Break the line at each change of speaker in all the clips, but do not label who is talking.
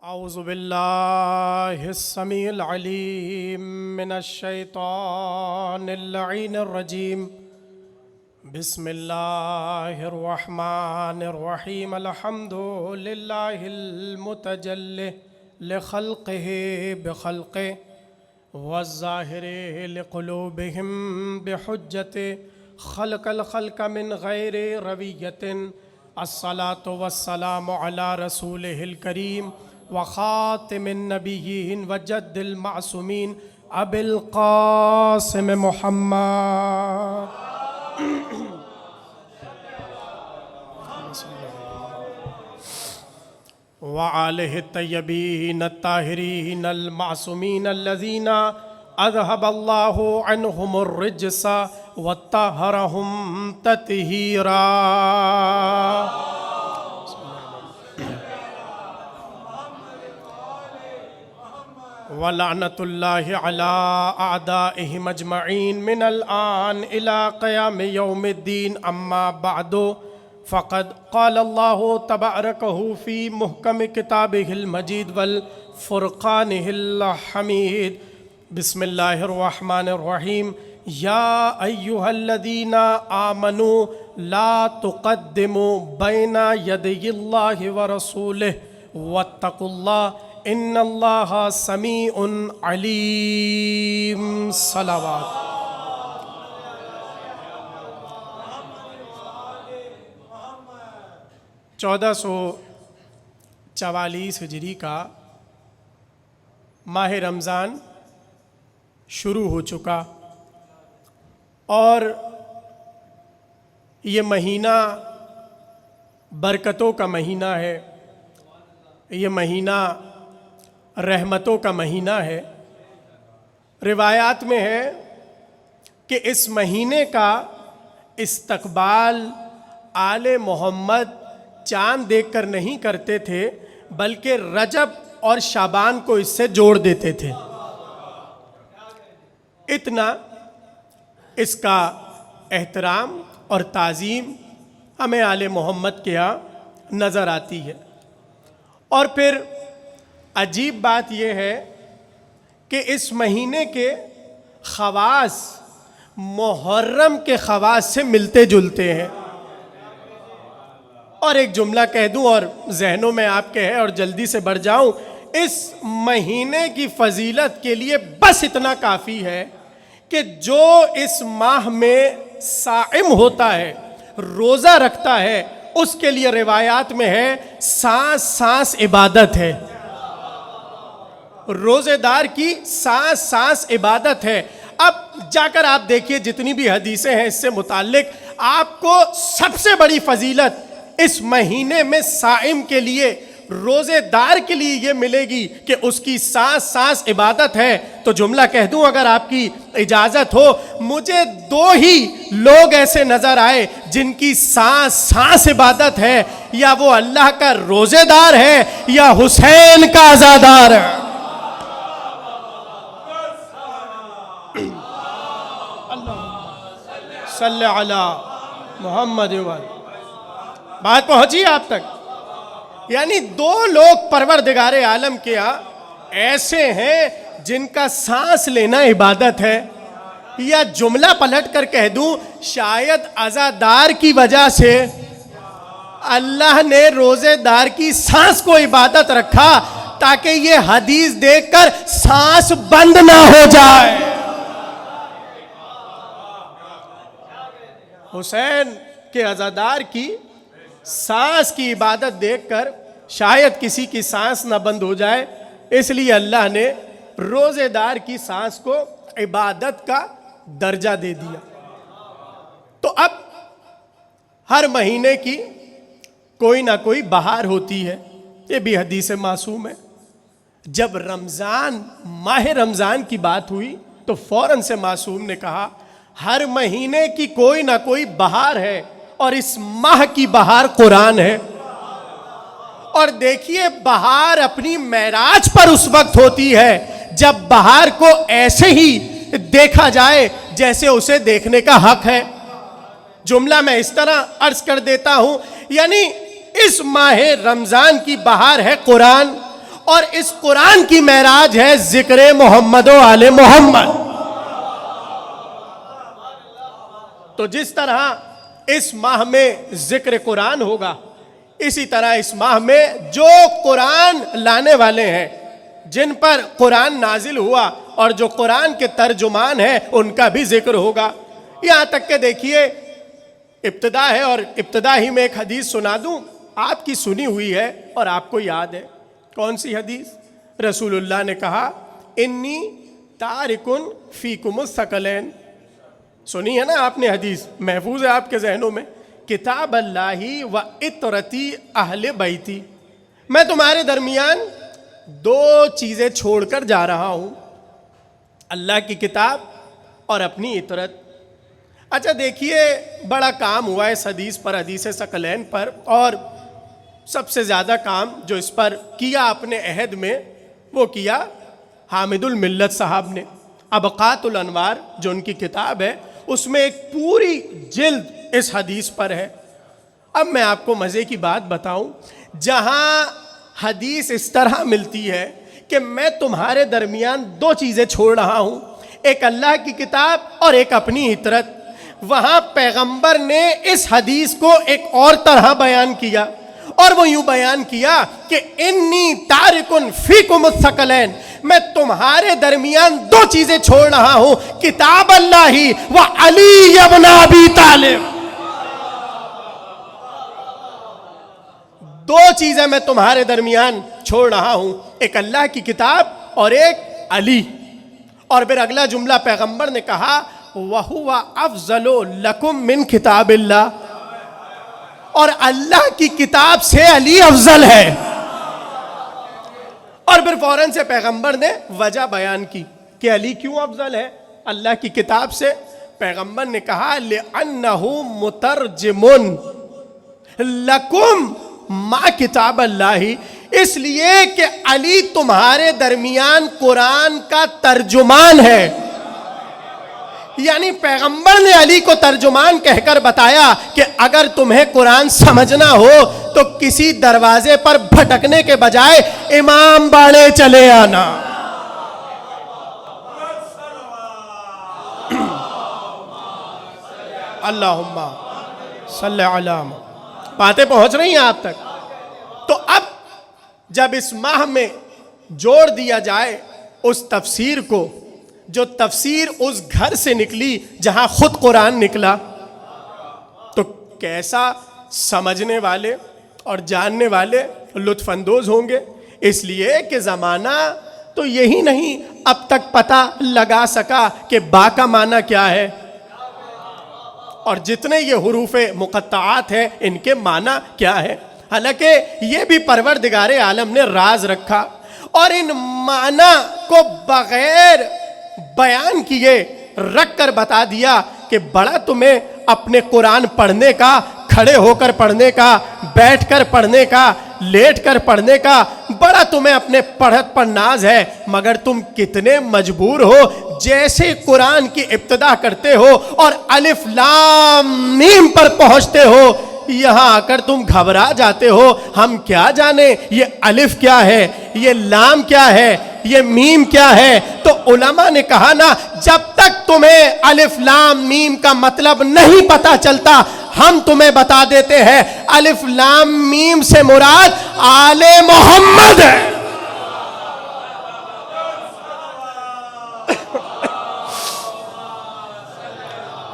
اعوذ باللہ السمیع العلیم من الشیطان اللعین الرجیم بسم اللہ الرحمن الرحیم الحمد للہ المتجلی لخلقہ بخلقہ والظاہر لقلوبہم بحجت خلق الخلق من غیر رویت الصلاة والسلام علی رسولہ الکریم وخاتم النبیین وجد المعصومین ابی القاسم محمد وآلہ الطیبین الطاہرین المعصومین الذین اذهب اللہ عنہم الرجس وطہرہم تطہیرا. وَلَعْنَةُ اللَّهِ عَلَىٰ أَعْدَائِهِمْ أَجْمَعِينَ مِنَ الْآنِ إِلَىٰ قِيَامِ يَوْمِ الدِّينِ. أَمَّا بَعْدُ فَقَدْ قَالَ اللَّهُ تَبَارَكَ فِي مُحْكَمِ كِتَابِهِ الْمَجِيدِ وَالْفُرْقَانِهِ الْحَمِيدِ. بسم اللہ الرحمن الرحیم. یا ایہا الذین آمنوا لا تقدموا بین یدی اللہ ورسولہ واتقوا اللہ ان اللہ سمیع علیم. صلوات. چودہ سو 44 ہجری کا ماہ رمضان شروع ہو چکا اور یہ مہینہ برکتوں کا مہینہ ہے، یہ مہینہ رحمتوں کا مہینہ ہے. روایات میں ہے کہ اس مہینے کا استقبال آل محمد چاند دیکھ کر نہیں کرتے تھے بلکہ رجب اور شعبان کو اس سے جوڑ دیتے تھے. اتنا اس کا احترام اور تعظیم ہمیں آل محمد کے ہاں نظر آتی ہے. اور پھر عجیب بات یہ ہے کہ اس مہینے کے خواص محرم کے خواص سے ملتے جلتے ہیں. اور ایک جملہ کہہ دوں اور ذہنوں میں آپ کے ہے اور جلدی سے بڑھ جاؤں. اس مہینے کی فضیلت کے لیے بس اتنا کافی ہے کہ جو اس ماہ میں صائم ہوتا ہے، روزہ رکھتا ہے، اس کے لیے روایات میں ہے سانس سانس عبادت ہے. روزے دار کی سانس سانس عبادت ہے. اب جا کر آپ دیکھیے جتنی بھی حدیثیں ہیں اس سے متعلق، آپ کو سب سے بڑی فضیلت اس مہینے میں صائم کے لیے، روزے دار کے لیے یہ ملے گی کہ اس کی سانس سانس عبادت ہے. تو جملہ کہہ دوں اگر آپ کی اجازت ہو، مجھے دو ہی لوگ ایسے نظر آئے جن کی سانس سانس عبادت ہے، یا وہ اللہ کا روزے دار ہے یا حسین کا عزادار ہے. صلی علی محمد. بات پہنچی آپ تک؟ یعنی دو لوگ پروردگار عالم کے ہاں ایسے ہیں جن کا سانس لینا عبادت ہے. یا جملہ پلٹ کر کہہ دوں، شاید عزادار کی وجہ سے اللہ نے روزے دار کی سانس کو عبادت رکھا تاکہ یہ حدیث دیکھ کر سانس بند نہ ہو جائے. حسین کے عزادار کی سانس کی عبادت دیکھ کر شاید کسی کی سانس نہ بند ہو جائے، اس لیے اللہ نے روزے دار کی سانس کو عبادت کا درجہ دے دیا. تو اب ہر مہینے کی کوئی نہ کوئی بہار ہوتی ہے، یہ بھی حدیث معصوم ہے. جب رمضان، ماہ رمضان کی بات ہوئی تو فوراً سے معصوم نے کہا ہر مہینے کی کوئی نہ کوئی بہار ہے اور اس ماہ کی بہار قرآن ہے. اور دیکھیے بہار اپنی معراج پر اس وقت ہوتی ہے جب بہار کو ایسے ہی دیکھا جائے جیسے اسے دیکھنے کا حق ہے. جملہ میں اس طرح عرض کر دیتا ہوں، یعنی اس ماہ رمضان کی بہار ہے قرآن، اور اس قرآن کی معراج ہے ذکر محمد و آل محمد. تو جس طرح اس ماہ میں ذکر قرآن ہوگا، اسی طرح اس ماہ میں جو قرآن لانے والے ہیں، جن پر قرآن نازل ہوا اور جو قرآن کے ترجمان ہیں، ان کا بھی ذکر ہوگا. یہاں تک کہ دیکھیے ابتدا ہے، اور ابتدا ہی میں ایک حدیث سنا دوں، آپ کی سنی ہوئی ہے اور آپ کو یاد ہے. کون سی حدیث؟ رسول اللہ نے کہا انی تارکن فیکم الثقلین. سنی ہے نا آپ نے حدیث، محفوظ ہے آپ کے ذہنوں میں. کتاب اللہ و اطرتی اہل بیتی، میں تمہارے درمیان دو چیزیں چھوڑ کر جا رہا ہوں، اللہ کی کتاب اور اپنی اطرت. اچھا دیکھیے بڑا کام ہوا ہے اس حدیث پر، حدیث ثقلین پر، اور سب سے زیادہ کام جو اس پر کیا اپنے عہد میں وہ کیا حامد الملت صاحب نے. ابقات الانوار جو ان کی کتاب ہے، اس میں ایک پوری جلد اس حدیث پر ہے. اب میں آپ کو مزے کی بات بتاؤں، جہاں حدیث اس طرح ملتی ہے کہ میں تمہارے درمیان دو چیزیں چھوڑ رہا ہوں، ایک اللہ کی کتاب اور ایک اپنی اطرت، وہاں پیغمبر نے اس حدیث کو ایک اور طرح بیان کیا، اور وہ یوں بیان کیا کہ انی تارکن فیکم الثقلین، میں تمہارے درمیان دو چیزیں چھوڑ رہا ہوں، کتاب اللہ و علی ابن ابی طالب. دو چیزیں میں تمہارے درمیان چھوڑ رہا ہوں، ایک اللہ کی کتاب اور ایک علی. اور پھر اگلا جملہ پیغمبر نے کہا وَهُوَ أَفْضَلُ لَكُمْ مِنْ کتاب اللہ، اور اللہ کی کتاب سے علی افضل ہے. اور پھر فوراً سے پیغمبر نے وجہ بیان کی کہ علی کیوں افضل ہے اللہ کی کتاب سے. پیغمبر نے کہا لِأَنَّهُ مُتَرْجِمٌ لَكُمْ ما کتاب اللہ، اس لیے کہ علی تمہارے درمیان قرآن کا ترجمان ہے. یعنی پیغمبر نے علی کو ترجمان کہہ کر بتایا کہ اگر تمہیں قرآن سمجھنا ہو تو کسی دروازے پر بھٹکنے کے بجائے امام باڑے چلے آنا. اللہم صلی علی محمد. باتیں پہنچ رہی ہیں آپ تک؟ تو اب جب اس ماہ میں جوڑ دیا جائے اس تفسیر کو، جو تفسیر اس گھر سے نکلی جہاں خود قرآن نکلا، تو کیسا سمجھنے والے اور جاننے والے لطف اندوز ہوں گے. اس لیے کہ زمانہ تو یہی نہیں اب تک پتہ لگا سکا کہ با کا معنی کیا ہے، اور جتنے یہ حروف مقطعات ہیں ان کے معنی کیا ہے. حالانکہ یہ بھی پروردگار عالم نے راز رکھا، اور ان معنی کو بغیر بیان کیے رکھ کر بتا دیا کہ بڑا تمہیں اپنے قرآن پڑھنے کا، کھڑے ہو کر پڑھنے کا، بیٹھ کر پڑھنے کا، لیٹ کر پڑھنے کا بڑا تمہیں اپنے پڑھت پر ناز ہے، مگر تم کتنے مجبور ہو. جیسے قرآن کی ابتدا کرتے ہو اور الف لام میم پر پہنچتے ہو، یہاں آ کر تم گھبرا جاتے ہو. ہم کیا جانے یہ الف کیا ہے، یہ لام کیا ہے، یہ میم کیا ہے. تو علماء نے کہا نا، جب تک تمہیں الف لام میم کا مطلب نہیں پتا چلتا، ہم تمہیں بتا دیتے ہیں الف لام میم سے مراد آل محمد ہے.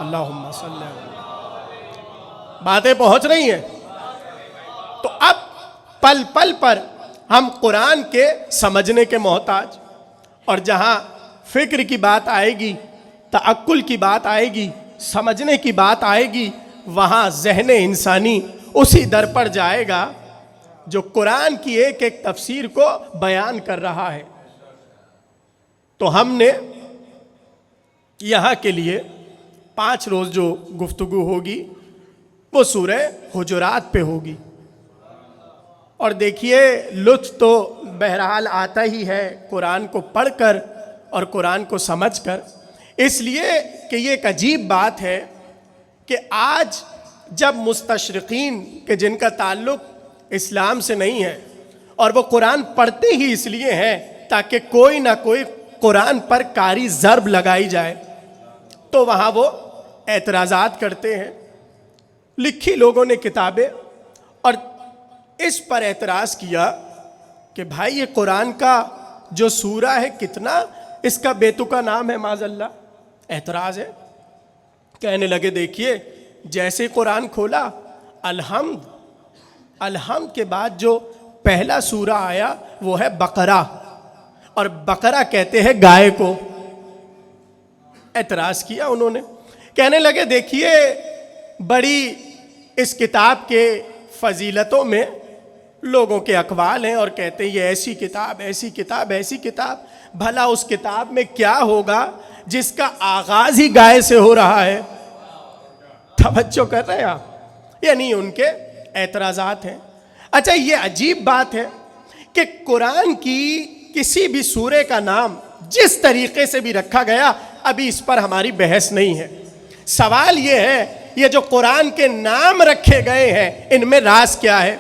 اللہم صلی اللہ علیہ وسلم. باتیں پہنچ رہی ہیں؟ تو اب پل پل پر ہم قرآن کے سمجھنے کے محتاج، اور جہاں فکر کی بات آئے گی، تعقل کی بات آئے گی، سمجھنے کی بات آئے گی، وہاں ذہن انسانی اسی در پر جائے گا جو قرآن کی ایک ایک تفسیر کو بیان کر رہا ہے. تو ہم نے یہاں کے لیے 5 روز جو گفتگو ہوگی وہ سورہ حجرات پہ ہوگی. اور دیکھیے لطف تو بہرحال آتا ہی ہے قرآن کو پڑھ کر اور قرآن کو سمجھ کر، اس لیے کہ یہ ایک عجیب بات ہے کہ آج جب مستشرقین کے جن کا تعلق اسلام سے نہیں ہے، اور وہ قرآن پڑھتے ہی اس لیے ہیں تاکہ کوئی نہ کوئی قرآن پر کاری ضرب لگائی جائے. تو وہاں وہ اعتراضات کرتے ہیں, لکھی لوگوں نے کتابیں, اور اس پر اعتراض کیا کہ بھائی یہ قرآن کا جو سورہ ہے کتنا اس کا بیتکا نام ہے معاذ اللہ. اعتراض ہے. کہنے لگے دیکھیے جیسے ہی قرآن کھولا الحمد کے بعد جو پہلا سورہ آیا وہ ہے بقرہ, اور بقرہ کہتے ہیں گائے کو. اعتراض کیا انہوں نے. کہنے لگے دیکھیے بڑی اس کتاب کے فضیلتوں میں لوگوں کے اقوال ہیں اور کہتے ہیں یہ ایسی کتاب ایسی کتاب ایسی کتاب. بھلا اس کتاب میں کیا ہوگا جس کا آغاز ہی گائے سے ہو رہا ہے؟ توجہ کر رہے ہیں آپ؟ یعنی ان کے اعتراضات ہیں. اچھا یہ عجیب بات ہے کہ قرآن کی کسی بھی سورے کا نام جس طریقے سے بھی رکھا گیا ابھی اس پر ہماری بحث نہیں ہے. سوال یہ ہے یہ جو قرآن کے نام رکھے گئے ہیں ان میں راز کیا ہے؟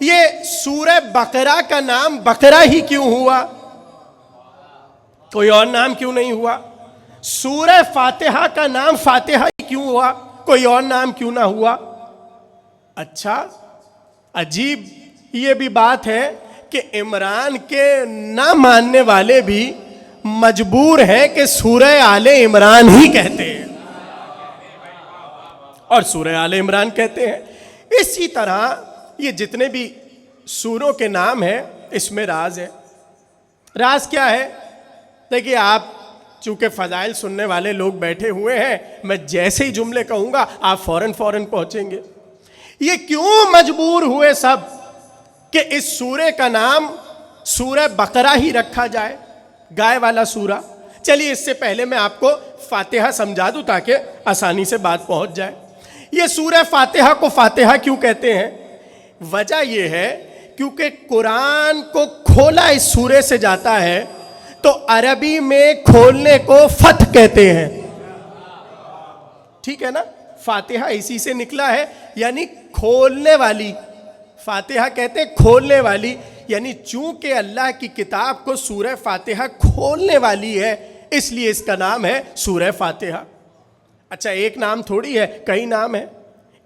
یہ سورہ بقرہ کا نام بقرہ ہی کیوں ہوا؟ کوئی اور نام کیوں نہیں ہوا؟ سورہ فاتحہ کا نام فاتحہ ہی کیوں ہوا؟ کوئی اور نام کیوں نہ ہوا؟ اچھا عجیب یہ بھی بات ہے کہ عمران کے نہ ماننے والے بھی مجبور ہیں کہ سورہ آل عمران ہی کہتے ہیں اور سورہ آل عمران کہتے ہیں. اسی طرح یہ جتنے بھی سوروں کے نام ہیں اس میں راز ہے. راز کیا ہے؟ دیکھیے آپ چونکہ فضائل سننے والے لوگ بیٹھے ہوئے ہیں, میں جیسے ہی جملے کہوں گا آپ فوراً پہنچیں گے. یہ کیوں مجبور ہوئے سب کہ اس سورے کا نام سورہ بقرہ ہی رکھا جائے, گائے والا سورہ؟ چلیے اس سے پہلے میں آپ کو فاتحہ سمجھا دوں تاکہ آسانی سے بات پہنچ جائے. یہ سورہ فاتحہ کو فاتحہ کیوں کہتے ہیں؟ وجہ یہ ہے کیونکہ قرآن کو کھولا اس سورے سے جاتا ہے تو عربی میں کھولنے کو فتح کہتے ہیں. ٹھیک ہے نا؟ فاتحہ اسی سے نکلا ہے, یعنی کھولنے والی. فاتحہ کہتے ہیں کھولنے والی, یعنی چونکہ اللہ کی کتاب کو سورہ فاتحہ کھولنے والی ہے اس لیے اس کا نام ہے سورہ فاتحہ. اچھا ایک نام تھوڑی ہے, کئی نام ہے.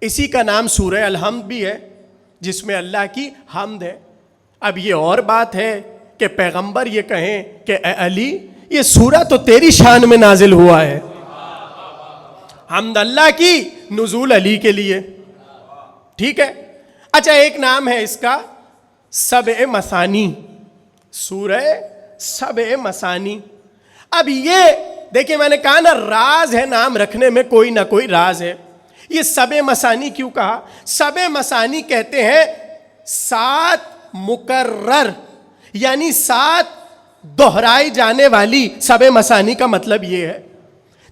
اسی کا نام سورہ الحمد بھی ہے جس میں اللہ کی حمد ہے. اب یہ اور بات ہے کہ پیغمبر یہ کہیں کہ اے علی یہ سورہ تو تیری شان میں نازل ہوا ہے. حمد اللہ کی, نزول علی کے لیے. ٹھیک ہے. اچھا ایک نام ہے اس کا سبع مثانی, سورہ سبع مثانی. اب یہ دیکھیں میں نے کہا نا راز ہے نام رکھنے میں, کوئی نہ کوئی راز ہے. یہ سبع مثانی کیوں کہا؟ سبع مثانی کہتے ہیں 7 مکرر, یعنی 7 دہرائی جانے والی. سبع مثانی کا مطلب یہ ہے.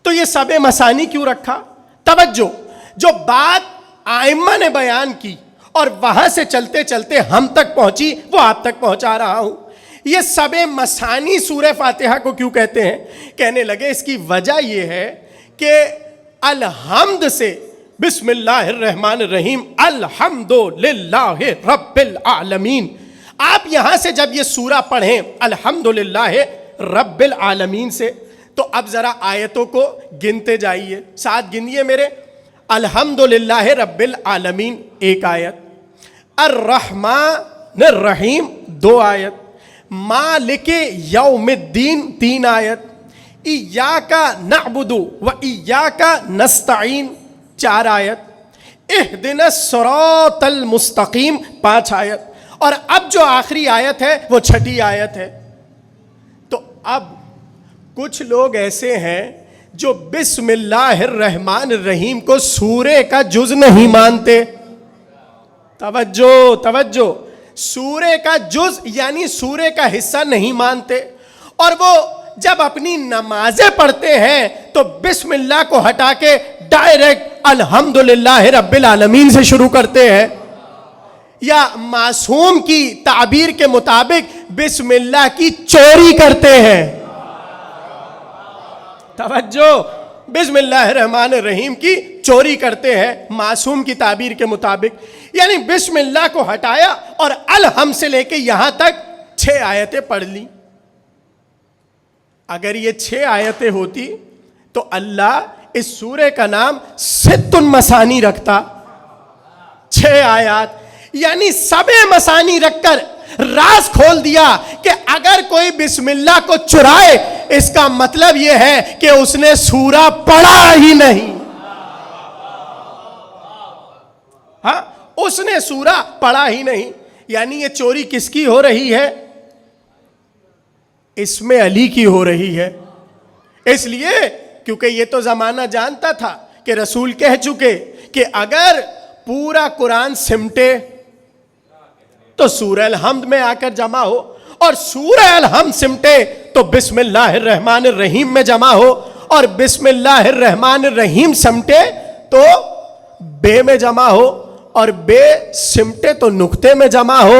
تو یہ سبع مثانی کیوں رکھا؟ توجہ, جو بات ائمہ نے بیان کی اور وہاں سے چلتے چلتے ہم تک پہنچی وہ آپ تک پہنچا رہا ہوں. یہ سبع مثانی سورہ فاتحہ کو کیوں کہتے ہیں؟ کہنے لگے اس کی وجہ یہ ہے کہ الحمد سے بسم اللہ الرحمن الرحیم الحمدللہ رب العالمین. آپ یہاں سے جب یہ سورہ پڑھیں الحمدللہ رب العالمین سے تو اب ذرا آیتوں کو گنتے جائیے, ساتھ گنیے میرے. الحمدللہ رب العالمین 1 آیت, الرحمن الرحیم 2 آیت, مالک یوم الدین 3 آیت, ایاک نعبد و ایاک نستعین 4 آیت, اہدنا الصراط المستقیم 5 آیت, اور اب جو آخری آیت ہے وہ 6 آیت ہے. تو اب کچھ لوگ ایسے ہیں جو بسم اللہ الرحمن الرحیم کو سورے کا جز نہیں مانتے. توجہ, سورے کا جز یعنی سورے کا حصہ نہیں مانتے, اور وہ جب اپنی نمازیں پڑھتے ہیں تو بسم اللہ کو ہٹا کے ڈائریکٹ الحمدللہ رب العالمین سے شروع کرتے ہیں, یا معصوم کی تعبیر کے مطابق بسم اللہ کی چوری کرتے ہیں. توجہ, بسم اللہ الرحمن الرحیم کی چوری کرتے ہیں معصوم کی تعبیر کے مطابق. یعنی بسم اللہ کو ہٹایا اور الحم سے لے کے یہاں تک 6 آیتیں پڑھ لی. اگر یہ 6 آیتیں ہوتی تو اللہ اس سورے کا نام ست المثانی رکھتا. 6 آیات یعنی سب مثانی رکھ کر راز کھول دیا کہ اگر کوئی بسم اللہ کو چرائے اس کا مطلب یہ ہے کہ اس نے سورہ پڑھا ہی نہیں. ہاں اس نے سورہ پڑھا ہی نہیں. یعنی یہ چوری کس کی ہو رہی ہے؟ اس میں علی کی ہو رہی ہے. اس لیے کیونکہ یہ تو زمانہ جانتا تھا کہ رسول کہہ چکے کہ اگر پورا قرآن سمٹے تو سورہ الحمد میں آ کر جمع ہو, اور سورہ الحمد سمٹے تو بسم اللہ الرحمن الرحیم میں جمع ہو, اور بسم اللہ الرحمن الرحیم سمٹے تو بے میں جمع ہو, اور بے سمٹے تو نقطے میں جمع ہو,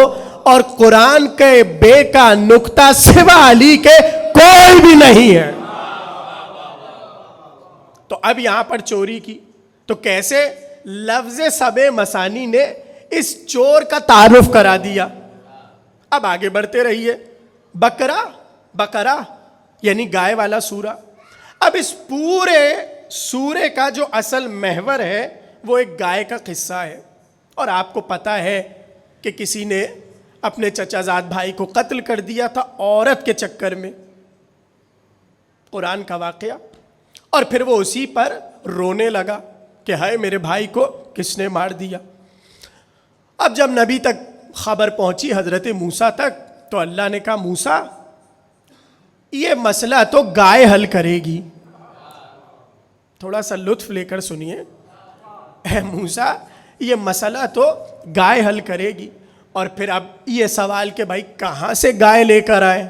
اور قرآن کے بے کا نقطہ سوا علی کے کوئی بھی نہیں ہے. تو اب یہاں پر چوری کی تو کیسے لفظ سب مثانی نے اس چور کا تعارف کرا دیا. اب آگے بڑھتے رہیے. بقرہ یعنی گائے والا سورہ. اب اس پورے سورے کا جو اصل محور ہے وہ ایک گائے کا قصہ ہے, اور آپ کو پتا ہے کہ کسی نے اپنے چچا زاد بھائی کو قتل کر دیا تھا عورت کے چکر میں. قرآن کا واقعہ. اور پھر وہ اسی پر رونے لگا کہ ہائے میرے بھائی کو کس نے مار دیا. اب جب نبی تک خبر پہنچی حضرت موسیٰ تک تو اللہ نے کہا موسیٰ یہ مسئلہ تو گائے حل کرے گی. تھوڑا سا لطف لے کر سنیے. اے موسیٰ یہ مسئلہ تو گائے حل کرے گی. اور پھر اب یہ سوال کہ بھائی کہاں سے گائے لے کر آئے,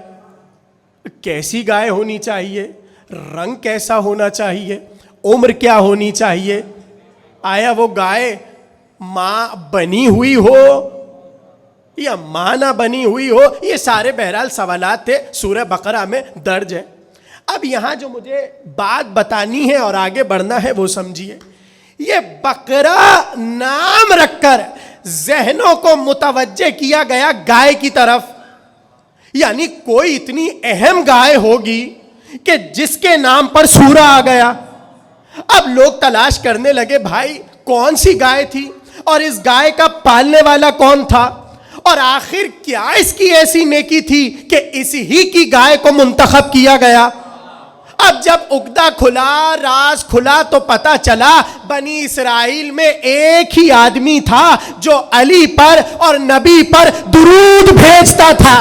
کیسی گائے ہونی چاہیے, رنگ کیسا ہونا چاہیے, عمر کیا ہونی چاہیے, آیا وہ گائے ماں بنی ہوئی ہو یا ماں نہ بنی ہوئی ہو. یہ سارے بہرحال سوالات تھے سورہ بقرہ میں درج ہے. اب یہاں جو مجھے بات بتانی ہے اور آگے بڑھنا ہے وہ سمجھیے. یہ بقرہ نام رکھ کر ذہنوں کو متوجہ کیا گیا گائے کی طرف. یعنی کوئی اتنی اہم گائے ہوگی کہ جس کے نام پر سورہ آ گیا. اب لوگ تلاش کرنے لگے بھائی کون سی گائے تھی اور اس گائے کا پالنے والا کون تھا, اور آخر کیا اس کی ایسی نیکی تھی کہ اسی ہی کی گائے کو منتخب کیا گیا. اب جب عقدہ کھلا, راز کھلا تو پتا چلا بنی اسرائیل میں ایک ہی آدمی تھا جو علی پر اور نبی پر درود بھیجتا تھا,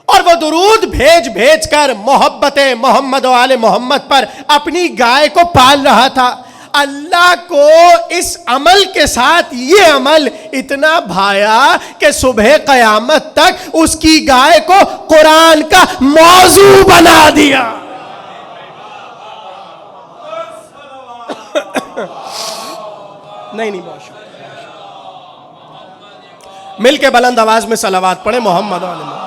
اور وہ درود بھیج کر محبت محمد و آل محمد پر اپنی گائے کو پال رہا تھا. اللہ کو اس عمل کے ساتھ یہ عمل اتنا بھایا کہ صبح قیامت تک اس کی گائے کو قرآن کا موضوع بنا دیا. نہیں بہت شکریہ. مل کے بلند آواز میں صلوات پڑھیں محمد و آل محمد.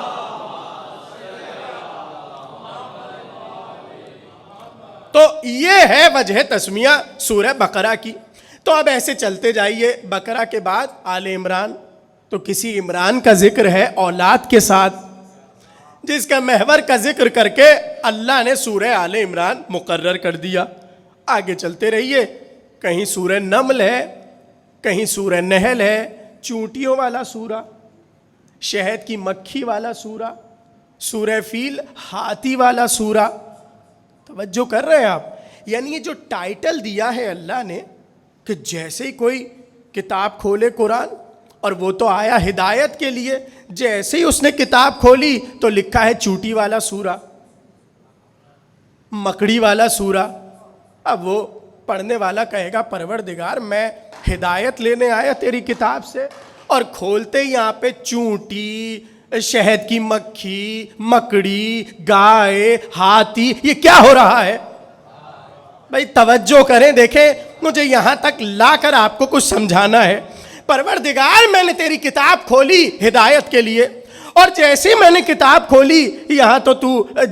تو یہ ہے وجہ تسمیہ سورہ بقرہ کی. تو اب ایسے چلتے جائیے. بقرہ کے بعد آل عمران. تو کسی عمران کا ذکر ہے اولاد کے ساتھ, جس کا محور کا ذکر کر کے اللہ نے سورہ آل عمران مقرر کر دیا. آگے چلتے رہیے. کہیں سورہ نمل ہے, کہیں سورہ نحل ہے, چونٹیوں والا سورہ, شہد کی مکھی والا سورہ, سورہ فیل ہاتھی والا سورہ. توجہ کر رہے ہیں آپ؟ یعنی یہ جو ٹائٹل دیا ہے اللہ نے کہ جیسے ہی کوئی کتاب کھولے قرآن, اور وہ تو آیا ہدایت کے لیے, جیسے ہی اس نے کتاب کھولی تو لکھا ہے چوٹی والا سورہ, مکڑی والا سورہ. اب وہ پڑھنے والا کہے گا پروردگار میں ہدایت لینے آیا تیری کتاب سے, اور کھولتے ہی یہاں پہ چونٹی, شہد کی مکھی, مکڑی, گائے, ہاتھی, یہ کیا ہو رہا ہے بھائی؟ توجہ کریں, دیکھیں مجھے یہاں تک لا کر آپ کو کچھ سمجھانا ہے. پروردگار میں نے تیری کتاب کھولی ہدایت کے لیے, اور جیسے میں نے کتاب کھولی یہاں تو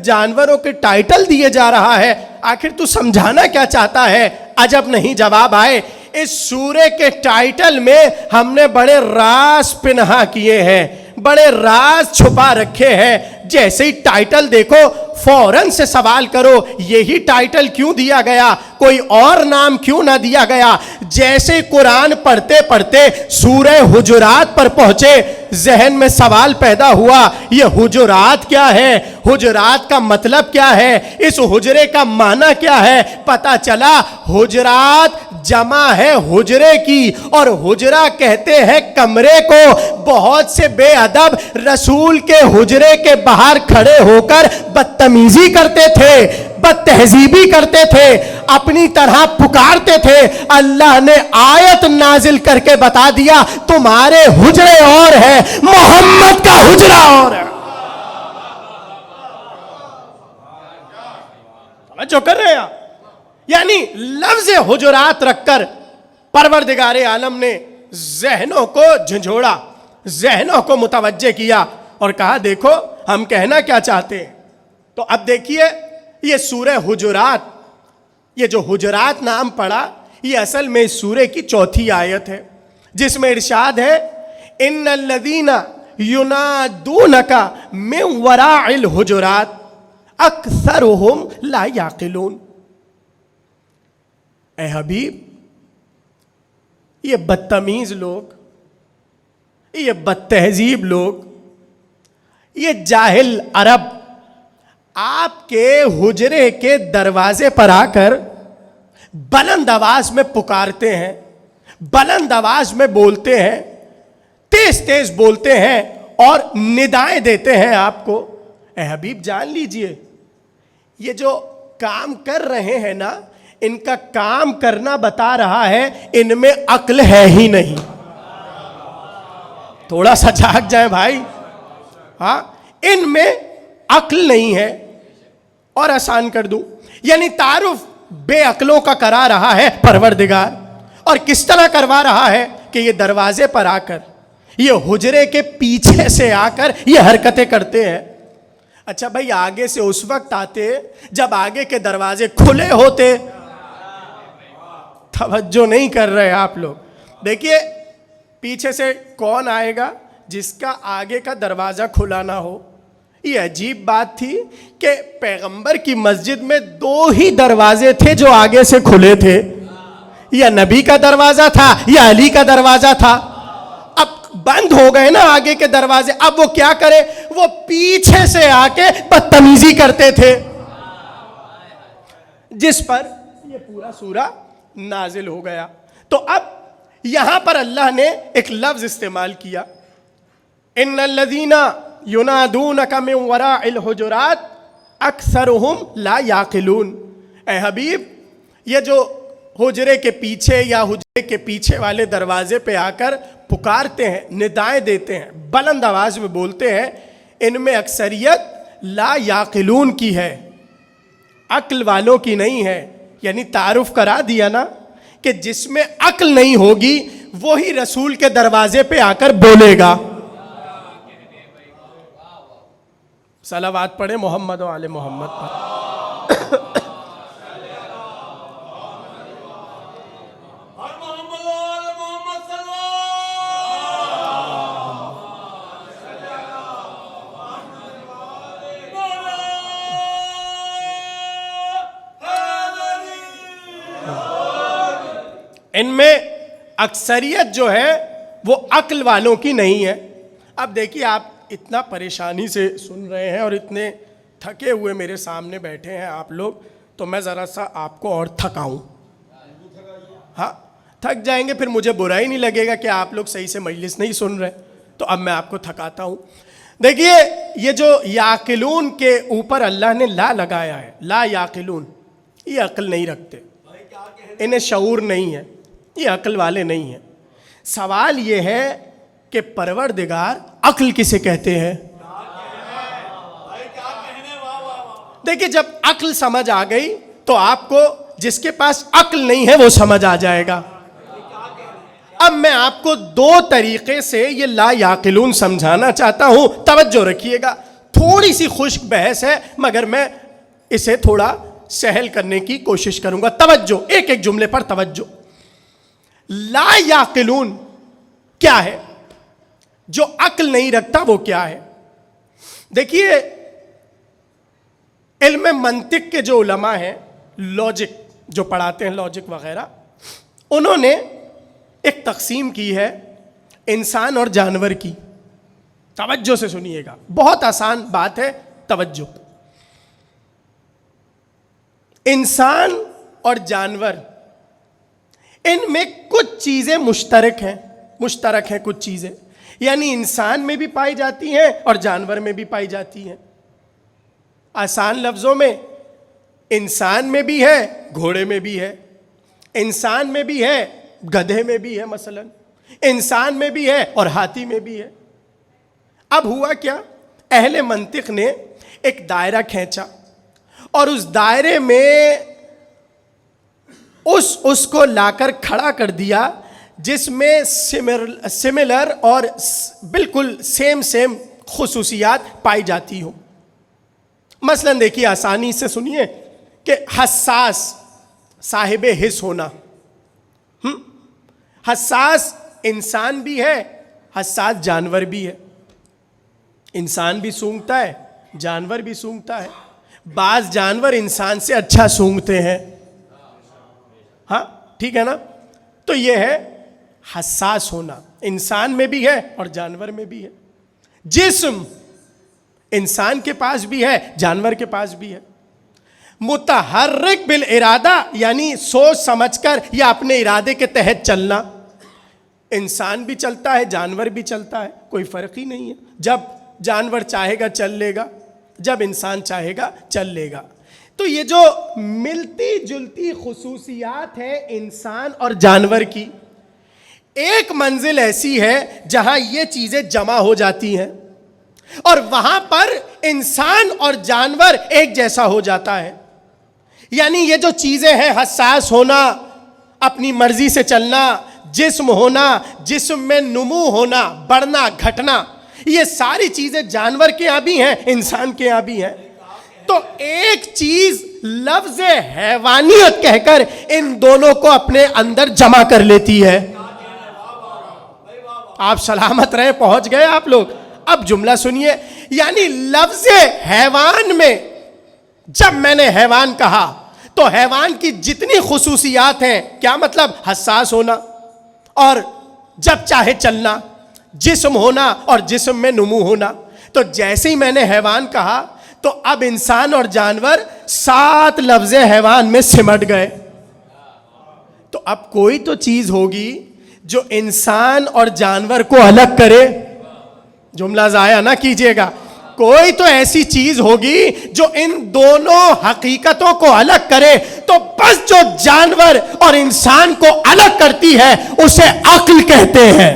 جانوروں کے ٹائٹل دیے جا رہا ہے، آخر تو سمجھانا کیا چاہتا ہے؟ عجب نہیں جواب آئے، اس سورے کے ٹائٹل میں ہم نے بڑے راز پنہا کیے ہیں، بڑے راز چھپا رکھے ہیں۔ جیسے ہی ٹائٹل دیکھو فوراً سے سوال کرو یہی ٹائٹل کیوں دیا گیا، کوئی اور نام کیوں نہ دیا گیا؟ جیسے قرآن پڑھتے پڑھتے سورہ حجرات پر پہنچے، ذہن میں سوال پیدا ہوا یہ حجرات کیا ہے، حجرات کا مطلب کیا ہے، اس حجرے کا معنی کیا ہے؟ پتہ چلا حجرات جمع ہے حجرے کی، اور حجرہ کہتے ہیں کمرے کو۔ بہت سے بے ادب رسول کے حجرے کے باہر کھڑے ہو کر بدتمیزی کرتے تھے، بد تہذیبی کرتے تھے، اپنی طرح پکارتے تھے۔ اللہ نے آیت نازل کر کے بتا دیا تمہارے حجرے اور ہے، محمد کا حجرہ اور ہے۔ جو کر رہے ہیں یعنی لفظ حجرات رکھ کر پروردگار عالم نے ذہنوں کو جھنجھوڑا، ذہنوں کو متوجہ کیا اور کہا دیکھو ہم کہنا کیا چاہتے ہیں۔ تو اب دیکھیے یہ سورہ حجرات، یہ جو حجرات نام پڑا یہ اصل میں اس سورے کی چوتھی آیت ہے، جس میں ارشاد ہے ان الذین ینادونک من وراء الحجرات اکثرهم لا یعقلون۔ اے حبیب یہ بدتمیز لوگ، یہ بد تہذیب لوگ، یہ جاہل عرب آپ کے حجرے کے دروازے پر آ کر بلند آواز میں پکارتے ہیں، بلند آواز میں بولتے ہیں، تیز تیز بولتے ہیں اور ندائیں دیتے ہیں آپ کو۔ اے حبیب جان لیجئے یہ جو کام کر رہے ہیں نا، ان کا کام کرنا بتا رہا ہے ان میں عقل ہے ہی نہیں۔ تھوڑا سا جاگ جائیں بھائی، ہاں ان میں عقل نہیں ہے۔ اور آسان کر دوں، یعنی تعارف بے عقلوں کا کرا رہا ہے پروردگار، اور کس طرح کروا رہا ہے کہ یہ دروازے پر آ کر، یہ حجرے کے پیچھے سے آ کر یہ حرکتیں کرتے ہیں۔ اچھا بھائی آگے سے اس وقت آتے جب آگے کے دروازے کھلے ہوتے، توجہ نہیں کر رہے آپ لوگ۔ دیکھیے پیچھے سے کون آئے گا جس کا آگے کا دروازہ کھلا نہ ہو؟ یہ عجیب بات تھی کہ پیغمبر کی مسجد میں دو ہی دروازے تھے جو آگے سے کھلے تھے، یا نبی کا دروازہ تھا یا علی کا دروازہ تھا۔ اب بند ہو گئے نا آگے کے دروازے، اب وہ کیا کرے؟ وہ پیچھے سے آ کے بدتمیزی کرتے تھے، جس پر یہ پورا سورہ نازل ہو گیا۔ تو اب یہاں پر اللہ نے ایک لفظ استعمال کیا، ان الذین ینادونک من وراء الحجرات اکثرهم لا یعقلون۔ اے حبیب یہ جو حجرے کے پیچھے یا حجرے کے پیچھے والے دروازے پہ آ کر پکارتے ہیں، ندائیں دیتے ہیں، بلند آواز میں بولتے ہیں، ان میں اکثریت لا یعقلون کی ہے، عقل والوں کی نہیں ہے۔ یعنی تعارف کرا دیا نا کہ جس میں عقل نہیں ہوگی وہی رسول کے دروازے پہ آ کر بولے گا۔ صلوات پڑھے محمد و آل محمد پر۔ ان میں اکثریت جو ہے وہ عقل والوں کی نہیں ہے۔ اب دیکھیے آپ اتنا پریشانی سے سن رہے ہیں اور اتنے تھکے ہوئے میرے سامنے بیٹھے ہیں آپ لوگ، تو میں ذرا سا آپ کو اور تھکاؤں۔ ہاں تھک جائیں گے پھر مجھے برا ہی نہیں لگے گا کہ آپ لوگ صحیح سے مجلس نہیں سن رہے، تو اب میں آپ کو تھکاتا ہوں۔ دیکھیے یہ جو یعقلون کے اوپر اللہ نے لا لگایا ہے، لا یعقلون، یہ عقل نہیں رکھتے، انہیں شعور نہیں ہے، یہ عقل والے نہیں ہیں۔ سوال یہ ہے کہ پروردگار عقل کسے کہتے ہیں؟ دیکھیں جب عقل سمجھ آ گئی تو آپ کو جس کے پاس عقل نہیں ہے وہ سمجھ آ جائے گا۔ اب میں آپ کو دو طریقے سے یہ لا یعقلون سمجھانا چاہتا ہوں، توجہ رکھیے گا. تھوڑی سی خشک بحث ہے مگر میں اسے تھوڑا سہل کرنے کی کوشش کروں گا. توجہ، ایک ایک جملے پر توجہ. لا یعقلون کیا ہے؟ جو عقل نہیں رکھتا وہ کیا ہے؟ دیکھیے، علم منطق کے جو علماء ہیں، لاجک جو پڑھاتے ہیں، لاجک وغیرہ، انہوں نے ایک تقسیم کی ہے انسان اور جانور کی. توجہ سے سنیے گا، بہت آسان بات ہے، توجہ. انسان اور جانور، ان میں کچھ چیزیں مشترک ہیں کچھ چیزیں، یعنی انسان میں بھی پائی جاتی ہیں اور جانور میں بھی پائی جاتی ہیں. آسان لفظوں میں، انسان میں بھی ہے، گھوڑے میں بھی ہے، انسان میں بھی ہے، گدھے میں بھی ہے، مثلا انسان میں بھی ہے اور ہاتھی میں بھی ہے. اب ہوا کیا؟ اہل منطق نے ایک دائرہ کھینچا اور اس دائرے میں اس کو لا کر کھڑا کر دیا جس میں سملر اور بالکل سیم خصوصیات پائی جاتی ہوں. مثلا دیکھیے، آسانی سے سنیے کہ حساس، صاحب حس ہونا. حساس انسان بھی ہے، حساس جانور بھی ہے. انسان بھی سونگھتا ہے، جانور بھی سونگھتا ہے. بعض جانور انسان سے اچھا سونگھتے ہیں. ہاں ٹھیک ہے نا؟ تو یہ ہے حساس ہونا، انسان میں بھی ہے اور جانور میں بھی ہے. جسم انسان کے پاس بھی ہے، جانور کے پاس بھی ہے. متحرک بالارادہ، یعنی سوچ سمجھ کر یا اپنے ارادے کے تحت چلنا. انسان بھی چلتا ہے، جانور بھی چلتا ہے، کوئی فرق ہی نہیں ہے. جب جانور چاہے گا چل لے گا، جب انسان چاہے گا چل لے گا. تو یہ جو ملتی جلتی خصوصیات ہیں انسان اور جانور کی، ایک منزل ایسی ہے جہاں یہ چیزیں جمع ہو جاتی ہیں اور وہاں پر انسان اور جانور ایک جیسا ہو جاتا ہے. یعنی یہ جو چیزیں ہیں، حساس ہونا، اپنی مرضی سے چلنا، جسم ہونا، جسم میں نمو ہونا، بڑھنا گھٹنا، یہ ساری چیزیں جانور کے یہاں بھی ہیں، انسان کے یہاں بھی ہیں. تو ایک چیز لفظ حیوانیت کہہ کر ان دونوں کو اپنے اندر جمع کر لیتی ہے. آپ سلامت رہیں، پہنچ گئے آپ لوگ. اب جملہ سنیے، یعنی لفظ حیوان میں جب میں نے حیوان کہا تو حیوان کی جتنی خصوصیات ہیں، کیا مطلب؟ حساس ہونا اور جب چاہے چلنا، جسم ہونا اور جسم میں نمو ہونا. تو جیسے ہی میں نے حیوان کہا تو اب انسان اور جانور 7 لفظ حیوان میں سمٹ گئے. تو اب کوئی تو چیز ہوگی جو انسان اور جانور کو الگ کرے. جملہ ضائع نہ کیجیے گا. کوئی تو ایسی چیز ہوگی جو ان دونوں حقیقتوں کو الگ کرے. تو بس جو جانور اور انسان کو الگ کرتی ہے اسے عقل کہتے ہیں.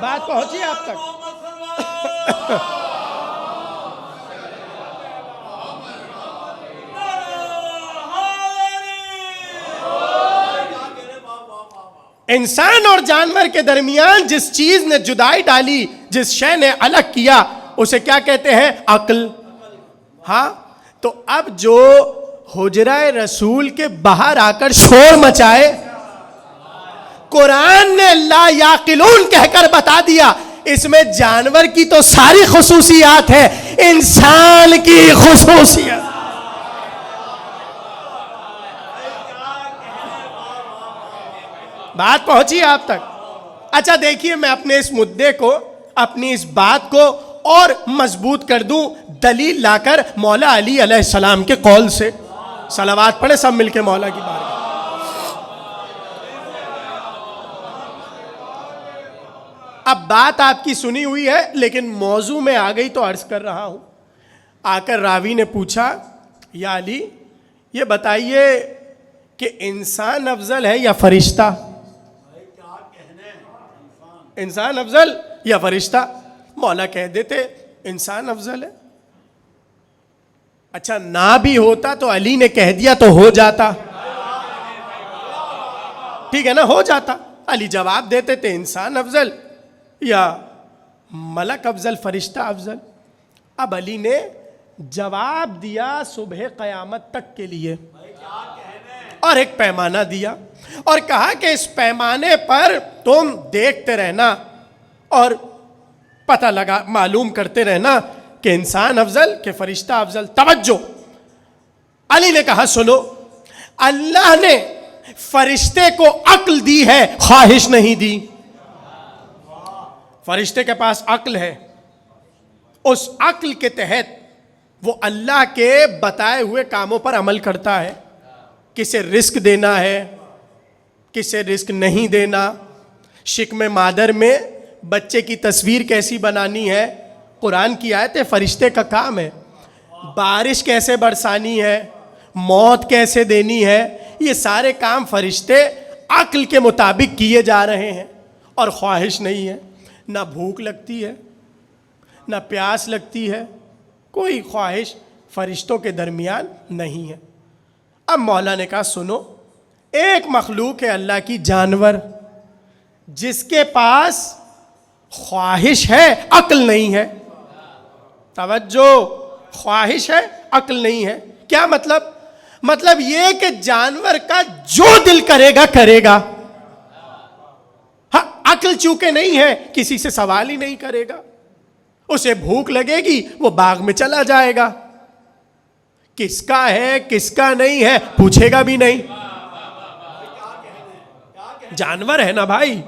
بات پہنچی آپ تک؟ انسان اور جانور کے درمیان جس چیز نے جدائی ڈالی، جس شے نے الگ کیا، اسے کیا کہتے ہیں؟ عقل. ہاں، تو اب جو حجرہ رسول کے باہر آ کر شور مچائے، قرآن نے لا یعقلون کہہ کر بتا دیا اس میں جانور کی تو ساری خصوصیات ہیں، انسان کی خصوصیات. بات پہنچی آپ تک؟ اچھا دیکھیے، میں اپنے اس مدعے کو، اپنی اس بات کو اور مضبوط کر دوں دلیل لا کر مولا علی علیہ السلام کے قول سے. صلوات پڑھیں سب مل کے مولا کی بارگاہ. اب بات آپ کی سنی ہوئی ہے لیکن موضوع میں آ گئی تو عرض کر رہا ہوں. آ کر راوی نے پوچھا، یا علی یہ بتائیے کہ انسان افضل ہے یا فرشتہ؟ انسان افضل یا فرشتہ؟ مولا کہہ دیتے انسان افضل ہے. اچھا نہ بھی ہوتا تو علی نے کہہ دیا تو ہو جاتا. ٹھیک ہے نا, ہو جاتا. علی جواب دیتے تھے انسان افضل یا ملک افضل, فرشتہ افضل. اب علی نے جواب دیا صبح قیامت تک کے لیے, اور ایک پیمانہ دیا اور کہا کہ اس پیمانے پر تم دیکھتے رہنا اور پتہ لگا معلوم کرتے رہنا کہ انسان افضل کہ فرشتہ افضل. توجہ, علی نے کہا سنو, اللہ نے فرشتے کو عقل دی ہے, خواہش نہیں دی. فرشتے کے پاس عقل ہے, اس عقل کے تحت وہ اللہ کے بتائے ہوئے کاموں پر عمل کرتا ہے. کسے رزق دینا ہے, کسے رزق نہیں دینا, شکم مادر میں بچے کی تصویر کیسی بنانی ہے, قرآن کی آیت ہے, فرشتے کا کام ہے. بارش کیسے برسانی ہے, موت کیسے دینی ہے, یہ سارے کام فرشتے عقل کے مطابق کیے جا رہے ہیں. اور خواہش نہیں ہے, نہ بھوک لگتی ہے نہ پیاس لگتی ہے, کوئی خواہش فرشتوں کے درمیان نہیں ہے. اب مولا نے کہا سنو, ایک مخلوق ہے اللہ کی, جانور, جس کے پاس خواہش ہے عقل نہیں ہے. توجہ, خواہش ہے عقل نہیں ہے. کیا مطلب؟ مطلب یہ کہ جانور کا جو دل کرے گا کرے گا. ہاں, عقل چونکہ نہیں ہے کسی سے سوال ہی نہیں کرے گا. اسے بھوک لگے گی وہ باغ میں چلا جائے گا, کس کا ہے کس کا نہیں ہے پوچھے گا بھی نہیں. جانور ہے نا بھائی,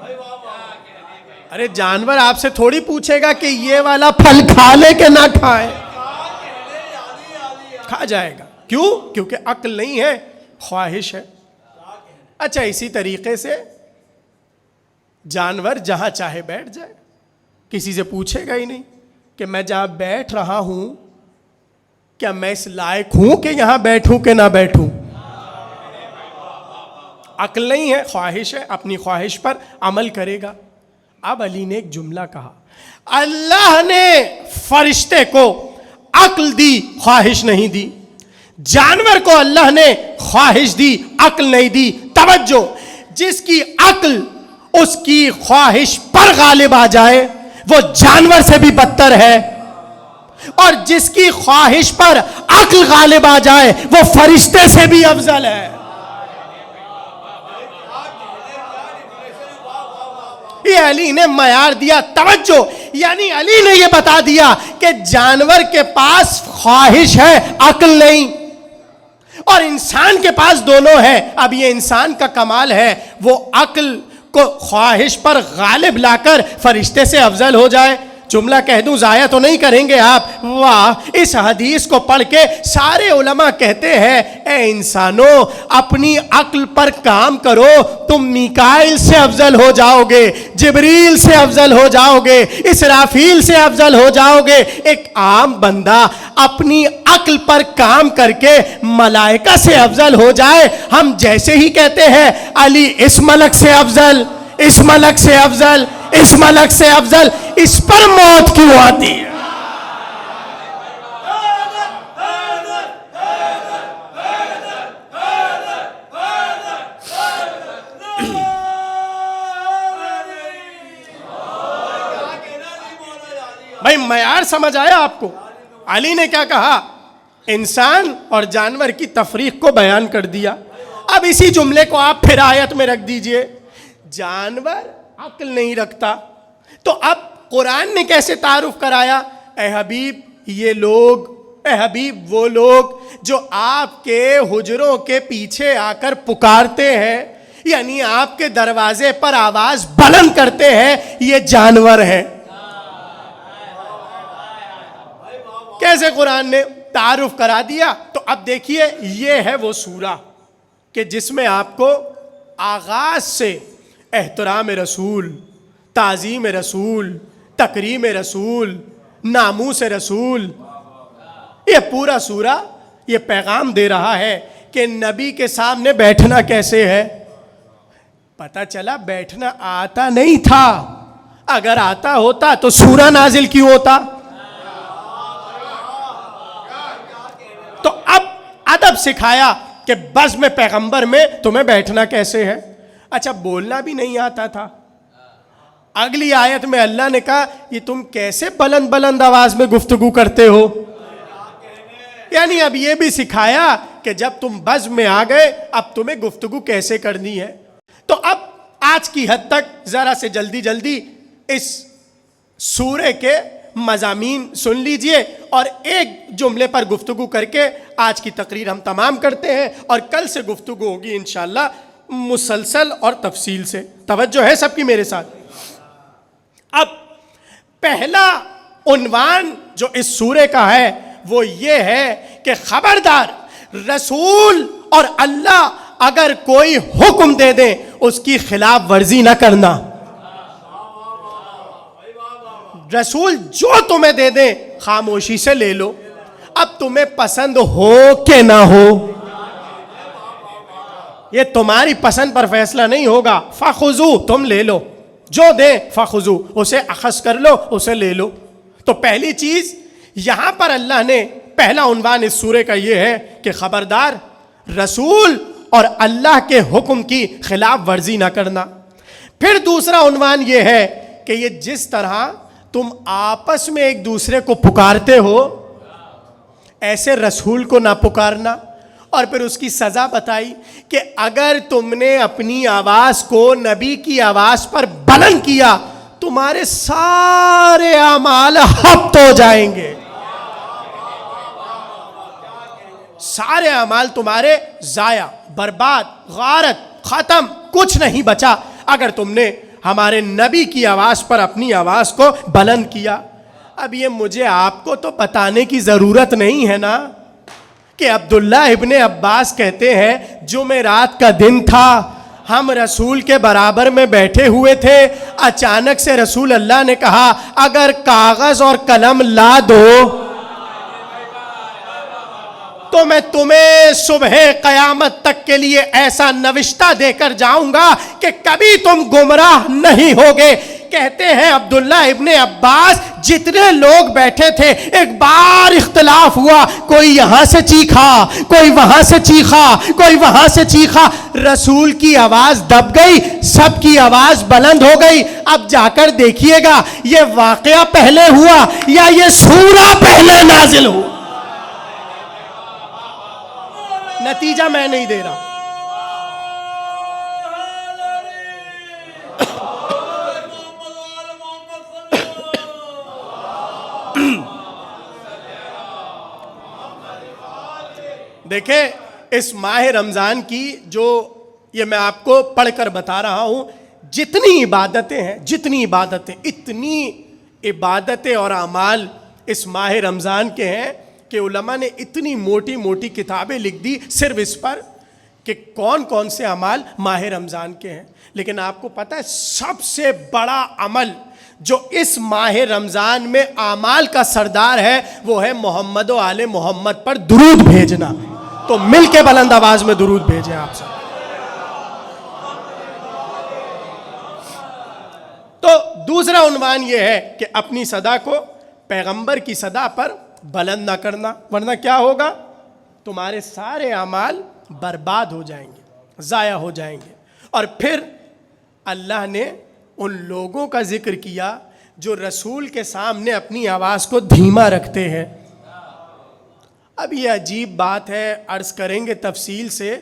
ارے جانور آپ سے تھوڑی پوچھے گا کہ یہ والا پھل کھا لے کہ نہ کھائے, کھا جائے گا. کیوں؟ کیونکہ عقل نہیں ہے, خواہش ہے. اچھا, اسی طریقے سے جانور جہاں چاہے بیٹھ جائے, کسی سے پوچھے گا ہی نہیں کہ میں جہاں بیٹھ رہا ہوں کیا میں اس لائق ہوں کہ یہاں بیٹھوں کہ نہ بیٹھوں. عقل نہیں ہے, خواہش ہے, اپنی خواہش پر عمل کرے گا. اب علی نے ایک جملہ کہا, اللہ نے فرشتے کو عقل دی, خواہش نہیں دی. جانور کو اللہ نے خواہش دی, عقل نہیں دی. توجہ, جس کی عقل اس کی خواہش پر غالب آ جائے وہ جانور سے بھی بدتر ہے, اور جس کی خواہش پر عقل غالب آ جائے وہ فرشتے سے بھی افضل ہے. یہ علی نے معیار دیا. توجہ, یعنی علی نے یہ بتا دیا کہ جانور کے پاس خواہش ہے عقل نہیں, اور انسان کے پاس دونوں ہے. اب یہ انسان کا کمال ہے, وہ عقل کو خواہش پر غالب لا کر فرشتے سے افضل ہو جائے. جملہ کہہ دوں ضائع تو نہیں کریں گے آپ. واہ, اس حدیث کو پڑھ کے سارے علماء کہتے ہیں اے انسانوں اپنی عقل پر کام کرو, تم میکائیل سے افضل ہو جاؤ گے, جبریل سے افضل ہو جاؤ گے, اسرافیل سے افضل ہو جاؤ گے. ایک عام بندہ اپنی عقل پر کام کر کے ملائکہ سے افضل ہو جائے. ہم جیسے ہی کہتے ہیں علی اس ملک سے افضل, اس ملک سے افضل, اس ملک سے افضل, اس پر موت کیوں آتی ہے؟ بھائی معیار سمجھ آیا آپ کو؟ علی نے کیا کہا؟ انسان اور جانور کی تفریق کو بیان کر دیا. اب اسی جملے کو آپ پھر آیت میں رکھ دیجئے. جانور عقل نہیں رکھتا, تو اب قرآن نے کیسے تعارف کرایا؟ اے حبیب یہ لوگ, اے حبیب وہ لوگ جو آپ کے حجروں کے پیچھے آ کر پکارتے ہیں, یعنی آپ کے دروازے پر آواز بلند کرتے ہیں, یہ جانور ہیں. کیسے قرآن نے تعارف کرا دیا؟ تو اب دیکھیے یہ ہے وہ سورہ کہ جس میں آپ کو آغاز سے احترام رسول, تعظیم رسول, تکریم رسول, ناموس رسول, یہ پورا سورہ یہ پیغام دے رہا ہے کہ نبی کے سامنے بیٹھنا کیسے ہے. پتہ چلا بیٹھنا آتا نہیں تھا, اگر آتا ہوتا تو سورہ نازل کیوں ہوتا. تو اب ادب سکھایا کہ بزم پیغمبر میں تمہیں بیٹھنا کیسے ہے. اچھا بولنا بھی نہیں آتا تھا. اگلی آیت میں اللہ نے کہا یہ تم کیسے بلند بلند آواز میں گفتگو کرتے ہو. یعنی اب یہ بھی سکھایا کہ جب تم بزم میں آ گئے اب تمہیں گفتگو کیسے کرنی ہے. تو اب آج کی حد تک ذرا سے جلدی جلدی اس سورے کے مضامین سن لیجئے اور ایک جملے پر گفتگو کر کے آج کی تقریر ہم تمام کرتے ہیں, اور کل سے گفتگو ہوگی انشاءاللہ مسلسل اور تفصیل سے. توجہ ہے سب کی میرے ساتھ. اب پہلا عنوان جو اس سورے کا ہے وہ یہ ہے کہ خبردار رسول اور اللہ اگر کوئی حکم دے دیں اس کی خلاف ورزی نہ کرنا. رسول جو تمہیں دے دیں خاموشی سے لے لو, اب تمہیں پسند ہو کہ نہ ہو, یہ تمہاری پسند پر فیصلہ نہیں ہوگا. فخذو, تم لے لو, جو دیں فخذو, اسے اخذ کر لو, اسے لے لو. تو پہلی چیز یہاں پر اللہ نے پہلا عنوان اس سورے کا یہ ہے کہ خبردار رسول اور اللہ کے حکم کی خلاف ورزی نہ کرنا. پھر دوسرا عنوان یہ ہے کہ یہ جس طرح تم آپس میں ایک دوسرے کو پکارتے ہو ایسے رسول کو نہ پکارنا. اور پھر اس کی سزا بتائی کہ اگر تم نے اپنی آواز کو نبی کی آواز پر بلند کیا تمہارے سارے اعمال حبط ہو جائیں گے, سارے اعمال تمہارے ضائع, برباد, غارت, ختم, کچھ نہیں بچا اگر تم نے ہمارے نبی کی آواز پر اپنی آواز کو بلند کیا. اب یہ مجھے آپ کو تو بتانے کی ضرورت نہیں ہے نا کہ عبداللہ ابن عباس کہتے ہیں جمعرات کا دن تھا, ہم رسول کے برابر میں بیٹھے ہوئے تھے, اچانک سے رسول اللہ نے کہا اگر کاغذ اور قلم لا دو تو میں تمہیں صبح قیامت تک کے لیے ایسا نوشتہ دے کر جاؤں گا کہ کبھی تم گمراہ نہیں ہوگے. کہتے ہیں عبداللہ ابن عباس جتنے لوگ بیٹھے تھے ایک بار اختلاف ہوا, کوئی یہاں سے چیخا, کوئی وہاں سے چیخا, کوئی وہاں سے چیخا, رسول کی آواز دب گئی, سب کی آواز بلند ہو گئی. اب جا کر دیکھیے گا یہ واقعہ پہلے ہوا یا یہ سورہ پہلے نازل ہوا. نتیجہ میں نہیں دے رہا. دیکھیں اس ماہ رمضان کی جو یہ میں آپ کو پڑھ کر بتا رہا ہوں, جتنی عبادتیں ہیں, جتنی عبادتیں, اتنی عبادتیں اور اعمال اس ماہ رمضان کے ہیں کہ علماء نے اتنی موٹی موٹی کتابیں لکھ دی صرف اس پر کہ کون کون سے اعمال ماہ رمضان کے ہیں. لیکن آپ کو پتہ ہے سب سے بڑا عمل جو اس ماہ رمضان میں اعمال کا سردار ہے وہ ہے محمد و آل محمد پر درود بھیجنا. تو مل کے بلند آواز میں درود بھیجیں آپ سب. تو دوسرا عنوان یہ ہے کہ اپنی صدا کو پیغمبر کی صدا پر بلند نہ کرنا, ورنہ کیا ہوگا, تمہارے سارے اعمال برباد ہو جائیں گے, ضائع ہو جائیں گے. اور پھر اللہ نے ان لوگوں کا ذکر کیا جو رسول کے سامنے اپنی آواز کو دھیما رکھتے ہیں. اب یہ عجیب بات ہے, عرض کریں گے تفصیل سے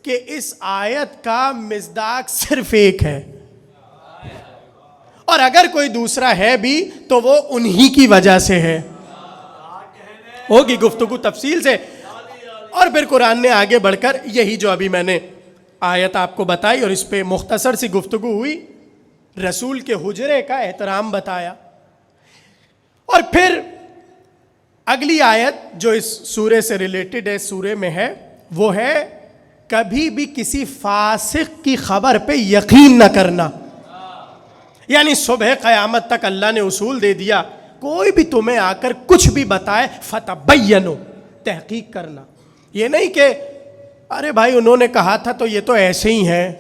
کہ اس آیت کا مصداق صرف ایک ہے, اور اگر کوئی دوسرا ہے بھی تو وہ انہی کی وجہ سے ہے. ہوگی گفتگو تفصیل سے. اور پھر قرآن نے آگے بڑھ کر یہی جو ابھی میں نے آیت آپ کو بتائی اور اس پہ مختصر سی گفتگو ہوئی, رسول کے حجرے کا احترام بتایا. اور پھر اگلی آیت جو اس سورے سے ریلیٹڈ ہے, سورے میں ہے, وہ ہے کبھی بھی کسی فاسق کی خبر پہ یقین نہ کرنا. یعنی صبح قیامت تک اللہ نے اصول دے دیا, کوئی بھی تمہیں آ کر کچھ بھی بتائے فتبینو, تحقیق کرنا. یہ نہیں کہ ارے بھائی انہوں نے کہا تھا تو یہ تو ایسے ہی ہے,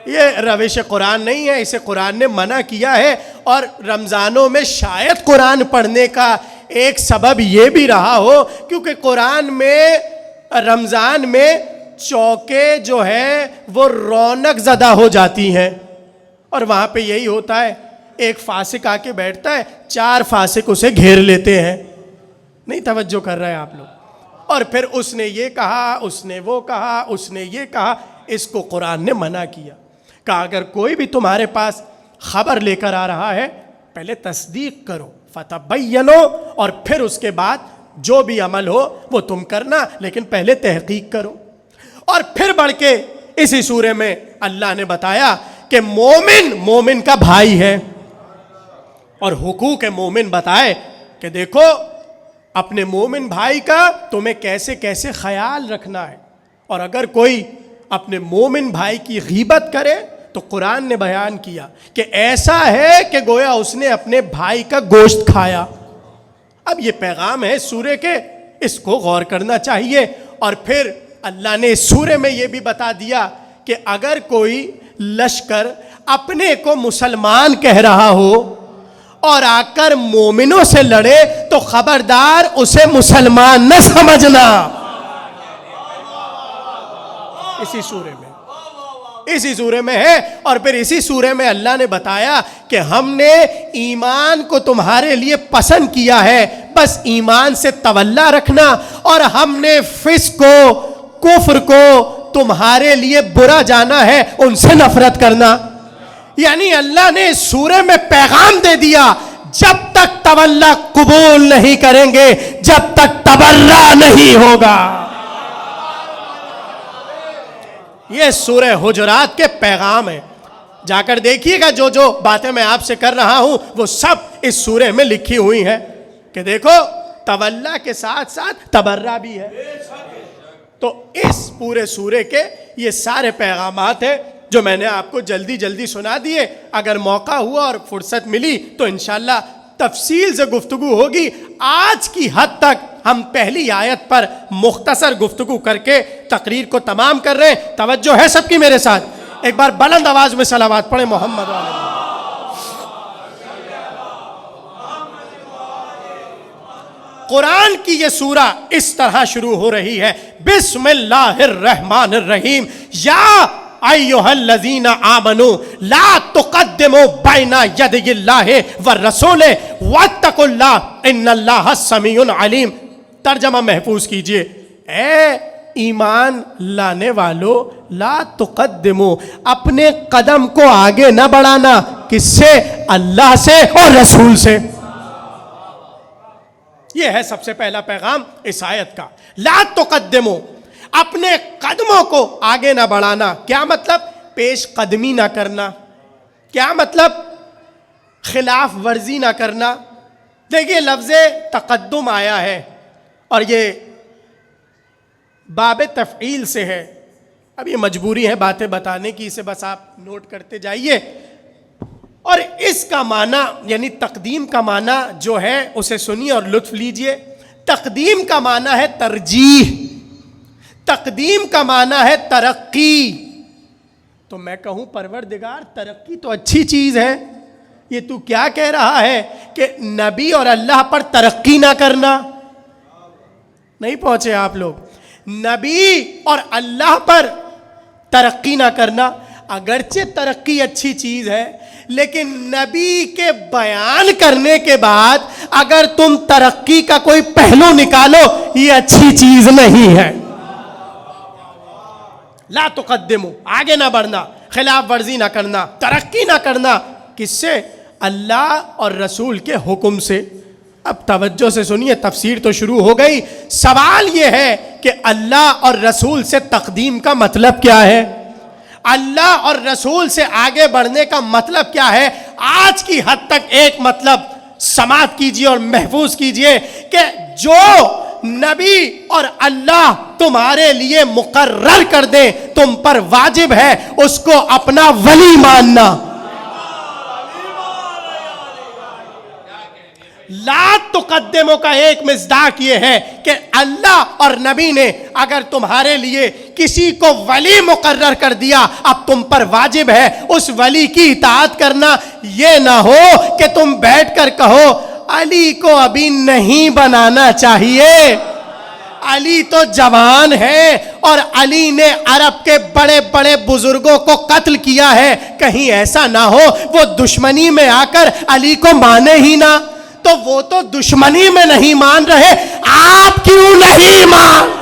یہ روش قرآن نہیں ہے, اسے قرآن نے منع کیا ہے. اور رمضانوں میں شاید قرآن پڑھنے کا ایک سبب یہ بھی رہا ہو کیونکہ قرآن میں رمضان میں چوکیں جو ہے وہ رونق زدہ ہو جاتی ہیں. اور وہاں پہ یہی ہوتا ہے, ایک فاسق آ کے بیٹھتا ہے, 4 فاسق اسے گھیر لیتے ہیں. نہیں توجہ کر رہے ہیں آپ لوگ؟ اور پھر اس نے یہ کہا, اس نے وہ کہا, اس نے یہ کہا. اس کو قرآن نے منع کیا, کہا اگر کوئی بھی تمہارے پاس خبر لے کر آ رہا ہے پہلے تصدیق کرو, فتبینو, اور پھر اس کے بعد جو بھی عمل ہو وہ تم کرنا, لیکن پہلے تحقیق کرو. اور پھر بڑھ کے اسی سورے میں اللہ نے بتایا کہ مومن کا بھائی ہے, اور حقوق مومن بتائے کہ دیکھو اپنے مومن بھائی کا تمہیں کیسے کیسے خیال رکھنا ہے. اور اگر کوئی اپنے مومن بھائی کی غیبت کرے تو قرآن نے بیان کیا کہ ایسا ہے کہ گویا اس نے اپنے بھائی کا گوشت کھایا. اب یہ پیغام ہے سورے کے, اس کو غور کرنا چاہیے. اور پھر اللہ نے اس سورے میں یہ بھی بتا دیا کہ اگر کوئی لشکر اپنے کو مسلمان کہہ رہا ہو اور آ کر مومنوں سے لڑے تو خبردار اسے مسلمان نہ سمجھنا. اسی سورے میں ہے. اور پھر اسی سورے میں اللہ نے بتایا کہ ہم نے ایمان کو تمہارے لیے پسند کیا ہے, بس ایمان سے تولا رکھنا, اور ہم نے فسق کو, کفر کو تمہارے لیے برا جانا ہے, ان سے نفرت کرنا. یعنی اللہ نے سورے میں پیغام دے دیا, جب تک تولا قبول نہیں کریں گے جب تک تبرہ نہیں ہوگا. یہ سورہ حجرات کے پیغام ہے, جا کر دیکھیے گا. جو باتیں میں آپ سے کر رہا ہوں وہ سب اس سورے میں لکھی ہوئی ہیں کہ دیکھو تولا کے ساتھ ساتھ تبرہ بھی ہے. تو اس پورے سورے کے یہ سارے پیغامات ہیں جو میں نے آپ کو جلدی سنا دیے. اگر موقع ہوا اور فرصت ملی تو انشاءاللہ تفصیل سے گفتگو ہوگی. آج کی حد تک ہم پہلی آیت پر مختصر گفتگو کر کے تقریر کو تمام کر رہے ہیں. توجہ ہے سب کی میرے ساتھ؟ ایک بار بلند آواز میں صلوات پڑھیں محمد والے. قرآن کی یہ سورہ اس طرح شروع ہو رہی ہے, بسم اللہ الرحمن الرحیم. یا ایھا الذین آمنوا لا تقدموا بین یدی اللہ والرسول واتقوا اللہ ان اللہ سمیع علیم. ترجمہ محفوظ کیجئے, اے ایمان لانے والو, لا تقدمو, اپنے قدم کو آگے نہ بڑھانا. کس سے؟ اللہ سے اور رسول سے. یہ ہے سب سے پہلا پیغام اس آیت کا. لا تقدمو, اپنے قدموں کو آگے نہ بڑھانا. کیا مطلب؟ پیش قدمی نہ کرنا. کیا مطلب؟ خلاف ورزی نہ کرنا. دیکھیے لفظ تقدم آیا ہے اور یہ باب تفعیل سے ہے. اب یہ مجبوری ہے باتیں بتانے کی, اسے بس آپ نوٹ کرتے جائیے. اور اس کا معنی یعنی تقدیم کا معنی جو ہے اسے سنیے اور لطف لیجئے. تقدیم کا معنی ہے ترجیح, تقدیم کا معنی ہے ترقی. تو میں کہوں پروردگار ترقی تو اچھی چیز ہے, یہ تو کیا کہہ رہا ہے کہ نبی اور اللہ پر ترقی نہ کرنا؟ نہیں پہنچے آپ لوگ. نبی اور اللہ پر ترقی نہ کرنا. اگرچہ ترقی اچھی چیز ہے لیکن نبی کے بیان کرنے کے بعد اگر تم ترقی کا کوئی پہلو نکالو یہ اچھی چیز نہیں ہے. لا تقدمو, آگے نہ بڑھنا, خلاف ورزی نہ کرنا, ترقی نہ کرنا. کس سے؟ اللہ اور رسول کے حکم سے. اب توجہ سے سنیے, تفسیر تو شروع ہو گئی. سوال یہ ہے کہ اللہ اور رسول سے تقدیم کا مطلب کیا ہے؟ اللہ اور رسول سے آگے بڑھنے کا مطلب کیا ہے؟ آج کی حد تک ایک مطلب سماعت کیجئے اور محفوظ کیجئے کہ جو نبی اور اللہ تمہارے لیے مقرر کر دیں تم پر واجب ہے اس کو اپنا ولی ماننا. لا تقدموں کا ایک مصداق یہ ہے کہ اللہ اور نبی نے اگر تمہارے لیے کسی کو ولی مقرر کر دیا اب تم پر واجب ہے اس ولی کی اطاعت کرنا. یہ نہ ہو کہ تم بیٹھ کر کہو علی کو ابھی نہیں بنانا چاہیے, علی تو جوان ہے اور علی نے عرب کے بڑے بڑے بزرگوں کو قتل کیا ہے، کہیں ایسا نہ ہو وہ دشمنی میں آ کر علی کو مانے ہی نہ. تو وہ تو دشمنی میں نہیں مان رہے، آپ کیوں نہیں مان؟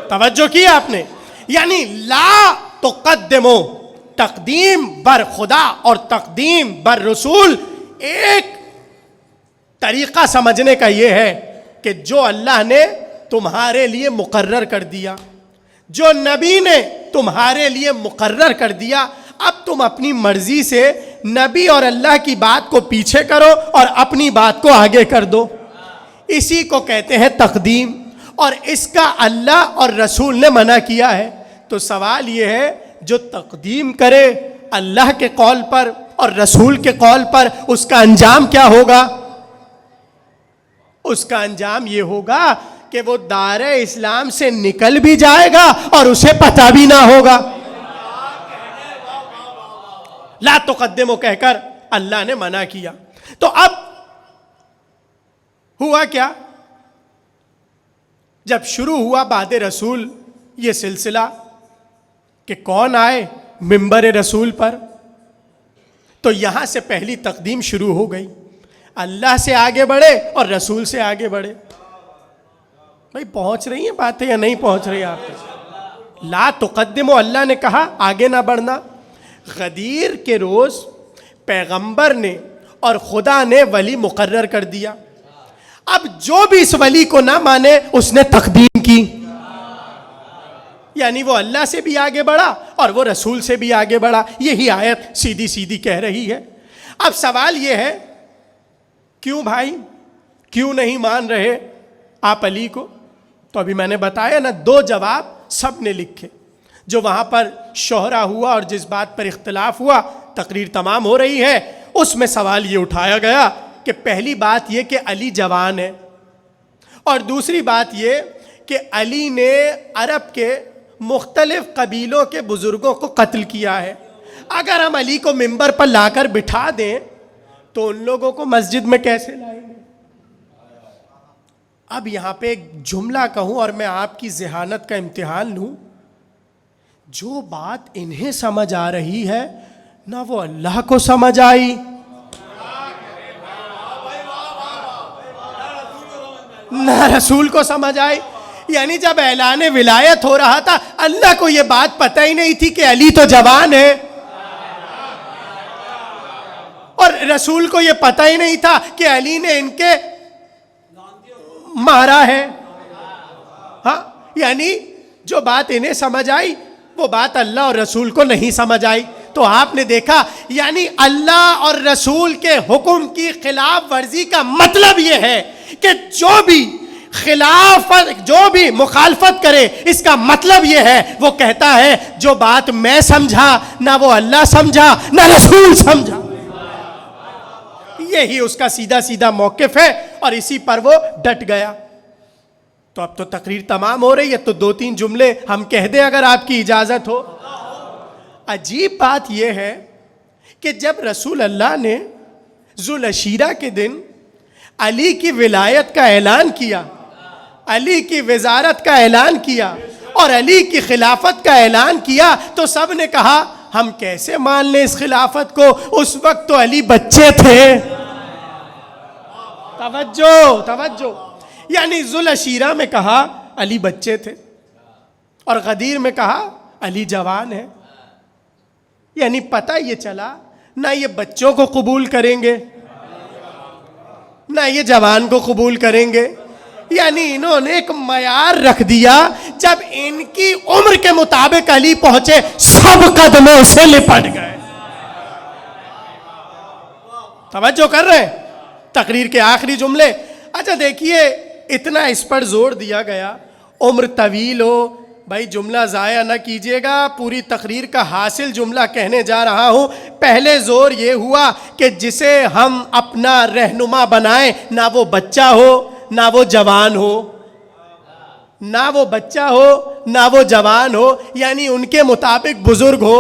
توجہ کی آپ نے؟ یعنی لا تقدمو، تقدیم بر خدا اور تقدیم بر رسول، ایک طریقہ سمجھنے کا یہ ہے کہ جو اللہ نے تمہارے لیے مقرر کر دیا، جو نبی نے تمہارے لیے مقرر کر دیا، اب تم اپنی مرضی سے نبی اور اللہ کی بات کو پیچھے کرو اور اپنی بات کو آگے کر دو. اسی کو کہتے ہیں تقدیم، اور اس کا اللہ اور رسول نے منع کیا ہے. تو سوال یہ ہے جو تقدیم کرے اللہ کے قول پر اور رسول کے قول پر، اس کا انجام کیا ہوگا؟ اس کا انجام یہ ہوگا کہ وہ دار اسلام سے نکل بھی جائے گا اور اسے پتہ بھی نہ ہوگا. لا تقدمو کہہ کر اللہ نے منع کیا. تو اب ہوا کیا؟ جب شروع ہوا بعد رسول یہ سلسلہ کہ کون آئے منبر رسول پر، تو یہاں سے پہلی تقدیم شروع ہو گئی. اللہ سے آگے بڑھے اور رسول سے آگے بڑھے. بھائی پہنچ رہی ہیں باتیں یا نہیں پہنچ رہی آپ تک؟ لا تقدمو، اللہ نے کہا آگے نہ بڑھنا. غدیر کے روز پیغمبر نے اور خدا نے ولی مقرر کر دیا. اب جو بھی اس ولی کو نہ مانے اس نے تقدیم کی، یعنی وہ اللہ سے بھی آگے بڑھا اور وہ رسول سے بھی آگے بڑھا. یہی آیت سیدھی سیدھی کہہ رہی ہے. اب سوال یہ ہے کیوں بھائی، کیوں نہیں مان رہے آپ علی کو؟ تو ابھی میں نے بتایا نا، دو جواب سب نے لکھے. جو وہاں پر شہرا ہوا اور جس بات پر اختلاف ہوا، تقریر تمام ہو رہی ہے، اس میں سوال یہ اٹھایا گیا کہ پہلی بات یہ کہ علی جوان ہے، اور دوسری بات یہ کہ علی نے عرب کے مختلف قبیلوں کے بزرگوں کو قتل کیا ہے. اگر ہم علی کو منبر پر لا کر بٹھا دیں تو ان لوگوں کو مسجد میں کیسے لائیں گے؟ اب یہاں پہ ایک جملہ کہوں اور میں آپ کی ذہانت کا امتحان لوں، جو بات انہیں سمجھ آ رہی ہے نہ وہ اللہ کو سمجھ آئی نہ رسول کو سمجھ آئی. یعنی جب اعلان ولایت ہو رہا تھا، اللہ کو یہ بات پتہ ہی نہیں تھی کہ علی تو جوان ہے، اور رسول کو یہ پتہ ہی نہیں تھا کہ علی نے ان کے مارا ہے. ہاں، یعنی جو بات انہیں سمجھ آئی وہ بات اللہ اور رسول کو نہیں سمجھ آئی. تو آپ نے دیکھا، یعنی اللہ اور رسول کے حکم کی خلاف ورزی کا مطلب یہ ہے کہ جو بھی مخالفت کرے، اس کا مطلب یہ ہے وہ کہتا ہے جو بات میں سمجھا نہ وہ اللہ سمجھا نہ رسول سمجھا. یہی اس کا سیدھا سیدھا موقف ہے اور اسی پر وہ ڈٹ گیا. تو اب تو تقریر تمام ہو رہی ہے، تو دو تین جملے ہم کہہ دیں اگر آپ کی اجازت ہو. عجیب بات یہ ہے کہ جب رسول اللہ نے ذوالعشیرہ کے دن علی کی ولایت کا اعلان کیا، علی کی وزارت کا اعلان کیا اور علی کی خلافت کا اعلان کیا، تو سب نے کہا ہم کیسے مان لیں اس خلافت کو؟ اس وقت تو علی بچے تھے. توجہ. یعنی ذوالعشیرہ میں کہا علی بچے تھے اور غدیر میں کہا علی جوان ہے. یعنی پتہ یہ چلا نہ یہ بچوں کو قبول کریں گے نہ یہ جوان کو قبول کریں گے. یعنی انہوں نے ایک معیار رکھ دیا، جب ان کی عمر کے مطابق علی پہنچے سب قدموں سے لپٹ گئے. توجہ کر رہے ہیں؟ تقریر کے آخری جملے. اچھا دیکھیے، اتنا اس پر زور دیا گیا، عمر طویل ہو بھائی جملہ ضائع نہ کیجیے گا، پوری تقریر کا حاصل جملہ کہنے جا رہا ہوں۔ پہلے زور یہ ہوا کہ جسے ہم اپنا رہنما بنائیں، نہ وہ بچہ ہو نہ وہ جوان ہو، نہ وہ بچہ ہو نہ وہ جوان ہو، یعنی ان کے مطابق بزرگ ہو۔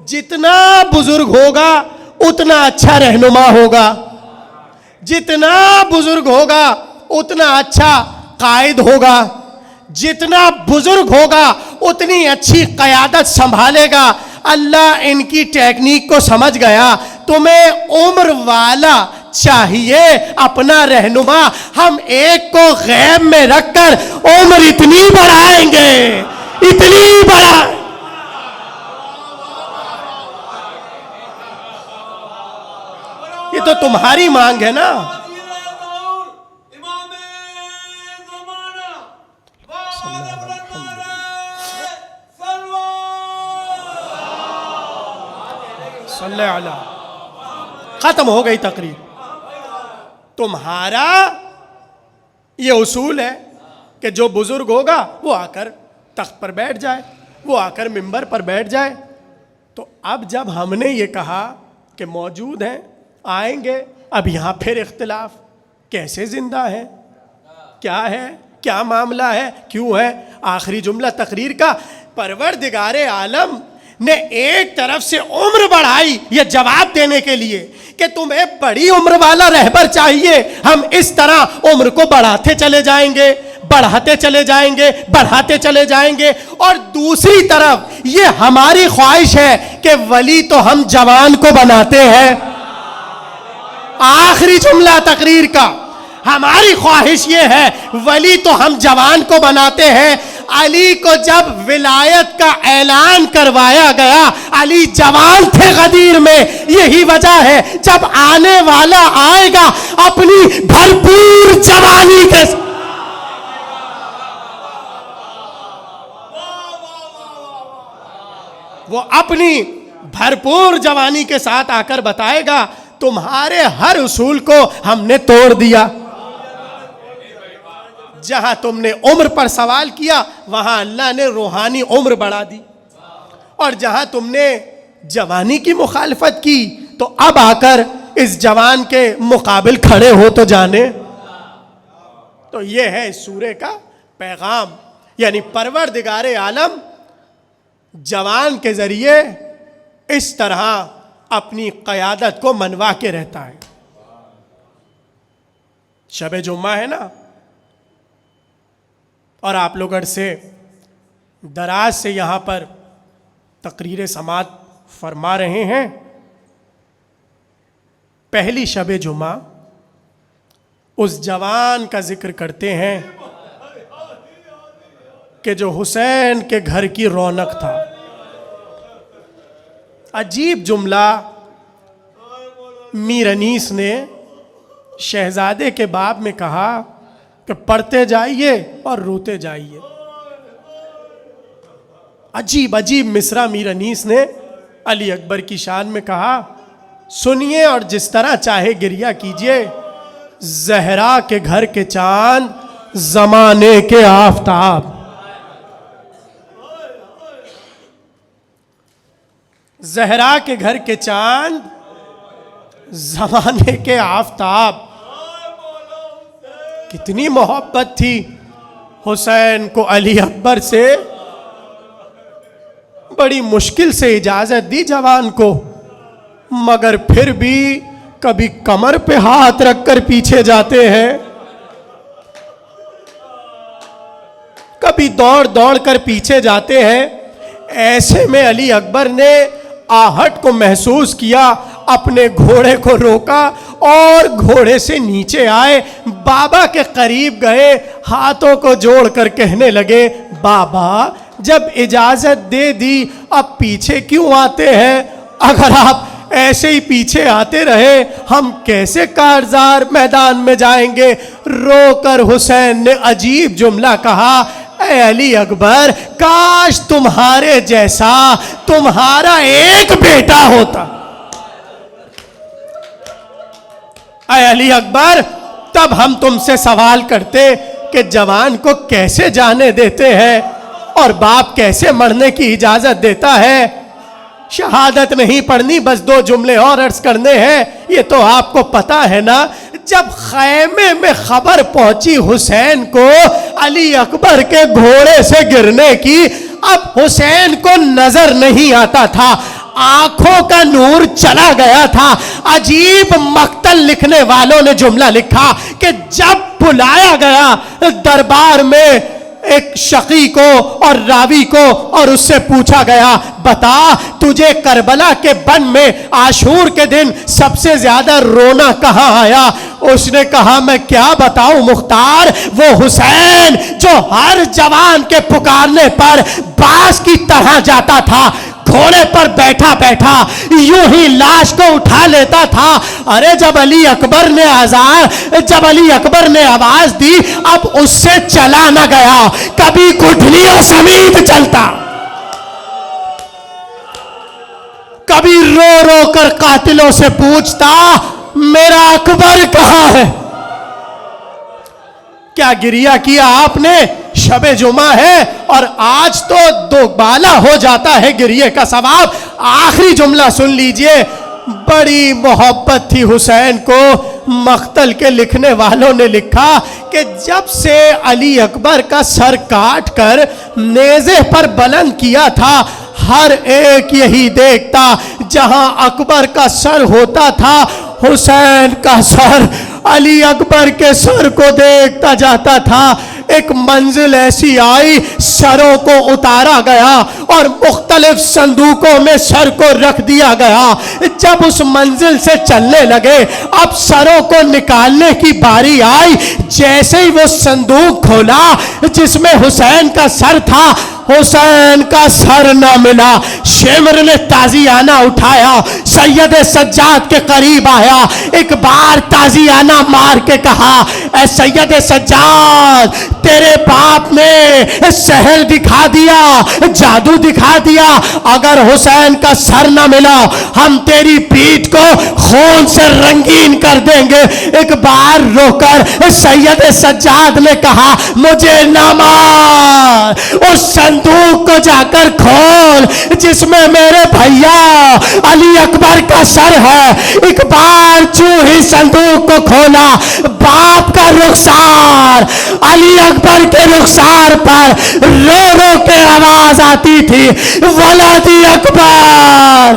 جتنا بزرگ ہوگا اتنا اچھا رہنما ہوگا، جتنا بزرگ ہوگا اتنا اچھا قائد ہوگا، جتنا بزرگ ہوگا اتنی اچھی قیادت سنبھالے گا۔ اللہ ان کی ٹیکنیک کو سمجھ گیا۔ تمہیں عمر والا چاہیے اپنا رہنما، ہم ایک کو غیب میں رکھ کر عمر اتنی بڑھائیں گے، اتنی بڑھائیں۔ یہ تو تمہاری مانگ ہے نا۔ صلی علی، ختم ہو گئی تقریر۔ تمہارا یہ اصول ہے کہ جو بزرگ ہوگا وہ آ کر تخت پر بیٹھ جائے، وہ آ کر ممبر پر بیٹھ جائے۔ تو اب جب ہم نے یہ کہا کہ موجود ہیں، آئیں گے، اب یہاں پھر اختلاف، کیسے زندہ ہے، کیا ہے، کیا معاملہ ہے، کیوں ہے؟ آخری جملہ تقریر کا، پروردگار عالم نے ایک طرف سے عمر بڑھائی یہ جواب دینے کے لیے کہ تمہیں بڑی عمر والا رہبر چاہیے، ہم اس طرح عمر کو بڑھاتے چلے جائیں گے، بڑھاتے چلے جائیں گے، بڑھاتے چلے جائیں گے۔ اور دوسری طرف یہ ہماری خواہش ہے کہ ولی تو ہم جوان کو بناتے ہیں۔ آخری جملہ تقریر کا، ہماری خواہش یہ ہے ولی تو ہم جوان کو بناتے ہیں۔ علی کو جب ولایت کا اعلان کروایا گیا، علی جوان تھے غدیر میں، یہی وجہ ہے جب آنے والا آئے گا اپنی بھرپور جوانی کے ساتھ، وہ اپنی بھرپور جوانی کے ساتھ آ کر بتائے گا تمہارے ہر اصول کو ہم نے توڑ دیا۔ جہاں تم نے عمر پر سوال کیا وہاں اللہ نے روحانی عمر بڑھا دی، اور جہاں تم نے جوانی کی مخالفت کی تو اب آ کر اس جوان کے مقابل کھڑے ہو تو جانے۔ تو یہ ہے اس سورے کا پیغام، یعنی پروردگار عالم جوان کے ذریعے اس طرح اپنی قیادت کو منوا کے رہتا ہے۔ شب جمعہ ہے نا، اور آپ لوگ عرصے دراز سے یہاں پر تقریر سماعت فرما رہے ہیں۔ پہلی شب جمعہ اس جوان کا ذکر کرتے ہیں کہ جو حسین کے گھر کی رونق تھا۔ عجیب جملہ میر انیس نے شہزادے کے باب میں کہا کہ پڑھتے جائیے اور روتے جائیے۔ عجیب عجیب مصرع میر انیس نے علی اکبر کی شان میں کہا، سنیے اور جس طرح چاہے گریہ کیجئے۔ زہرا کے گھر کے چاند زمانے کے آفتاب، زہرا کے گھر کے چاند زمانے کے آفتاب۔ کتنی محبت تھی حسین کو علی اکبر سے، بڑی مشکل سے اجازت دی جوان کو، مگر پھر بھی کبھی کمر پہ ہاتھ رکھ کر پیچھے جاتے ہیں، کبھی دوڑ دوڑ کر پیچھے جاتے ہیں۔ ایسے میں علی اکبر نے آہٹ کو محسوس کیا، اپنے گھوڑے کو روکا اور گھوڑے سے نیچے آئے، بابا کے قریب گئے، ہاتھوں کو جوڑ کر کہنے لگے، بابا جب اجازت دے دی اب پیچھے کیوں آتے ہیں؟ اگر آپ ایسے ہی پیچھے آتے رہے ہم کیسے کارزار میدان میں جائیں گے؟ رو کر حسین نے عجیب جملہ کہا، اے علی اکبر کاش تمہارے جیسا تمہارا ایک بیٹا ہوتا۔ اے علی اکبر تب ہم تم سے سوال کرتے کہ جوان کو کیسے جانے دیتے ہیں، اور باپ کیسے مرنے کی اجازت دیتا ہے؟ شہادت نہیں پڑھنی، بس 2 جملے اور عرض کرنے ہیں. یہ تو آپ کو پتا ہے نا، جب خیمے میں خبر پہنچی حسین کو علی اکبر کے گھوڑے سے گرنے کی، اب حسین کو نظر نہیں آتا تھا، آنکھوں کا نور چلا گیا تھا. عجیب مقتل لکھنے والوں نے جملہ لکھا کہ جب بلایا گیا دربار میں ایک شقی کو اور راوی کو اور اس سے پوچھا گیا، بتا تجھے کربلا کے بن میں عاشور کے دن سب سے زیادہ رونا کہاں آیا؟ اس نے کہا میں کیا بتاؤں مختار، وہ حسین جو ہر جوان کے پکارنے پر باز کی طرح جاتا تھا، گھوڑے پر بیٹھا بیٹھا یوں ہی لاش کو اٹھا لیتا تھا. ارے جب علی اکبر نے آواز دی، اب اس سے چلا نہ گیا، کبھی گٹھلیوں سمیت چلتا، کبھی رو رو کر قاتلوں سے پوچھتا میرا اکبر کہاں ہے. کیا گریہ کیا آپ نے؟ شب جمعہ ہے اور آج تو دوبالا ہو جاتا ہے گریہ کا ثواب. آخری جملہ سن لیجئے، بڑی محبت تھی حسین کو. مقتل کے لکھنے والوں نے لکھا کہ جب سے علی اکبر کا سر کاٹ کر نیزے پر بلند کیا تھا، ہر ایک یہی دیکھتا جہاں اکبر کا سر ہوتا تھا حسین کا سر علی اکبر کے سر کو دیکھتا جاتا تھا. ایک منزل ایسی آئی، سروں کو اتارا گیا اور مختلف صندوقوں میں سر کو رکھ دیا گیا. جب اس منزل سے چلنے لگے، اب سروں کو نکالنے کی باری آئی. جیسے ہی وہ صندوق کھولا جس میں حسین کا سر تھا، حسین کا سر نہ ملا. شمر نے تازیانہ اٹھایا، سید سجاد کے قریب آیا، ایک بار تازیانہ مار کے کہا اے سید سجاد، تیرے باپ نے سحر دکھا دیا، جادو دکھا دیا، اگر حسین کا سر نہ ملا ہم تیری پیٹھ کو خون سے رنگین کر دیں گے. ایک بار رو کر سید سجاد نے کہا مجھے نہ مار، اس صندوق کو جا کر کھول جس میں میرے بھیا علی اکبر کا سر ہے. ایک بار چوں ہی صندوق کو کھولا، باپ کا رخسار علی اکبر کے رخسار پر رو رو کے آواز آتی تھی، ولادی اکبر،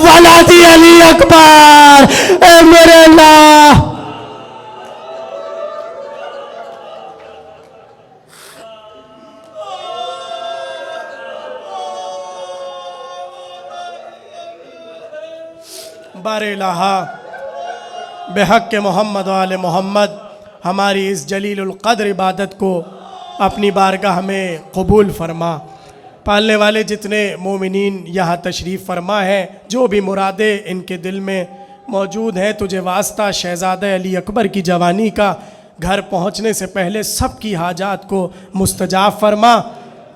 ولادی علی اکبر. اے میرے اللہ، بار الہ بحق محمد و آل محمد ہماری اس جلیل القدر عبادت کو اپنی بارگاہ میں قبول فرما. پالنے والے جتنے مومنین یہاں تشریف فرما ہے، جو بھی مرادیں ان کے دل میں موجود ہیں، تجھے واسطہ شہزادہ علی اکبر کی جوانی کا گھر پہنچنے سے پہلے سب کی حاجات کو مستجاب فرما.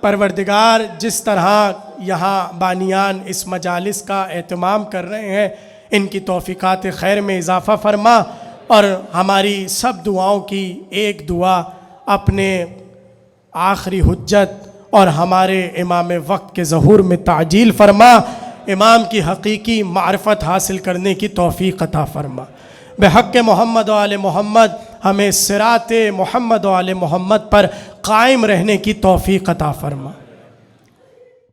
پروردگار جس طرح یہاں بانیان اس مجالس کا اہتمام کر رہے ہیں، ان کی توفیقات خیر میں اضافہ فرما، اور ہماری سب دعاؤں کی ایک دعا اپنے آخری حجت اور ہمارے امام وقت کے ظہور میں تعجیل فرما. امام کی حقیقی معرفت حاصل کرنے کی توفیق عطا فرما. بحق محمد و آل محمد ہمیں صراط محمد و آل محمد پر قائم رہنے کی توفیق عطا فرما.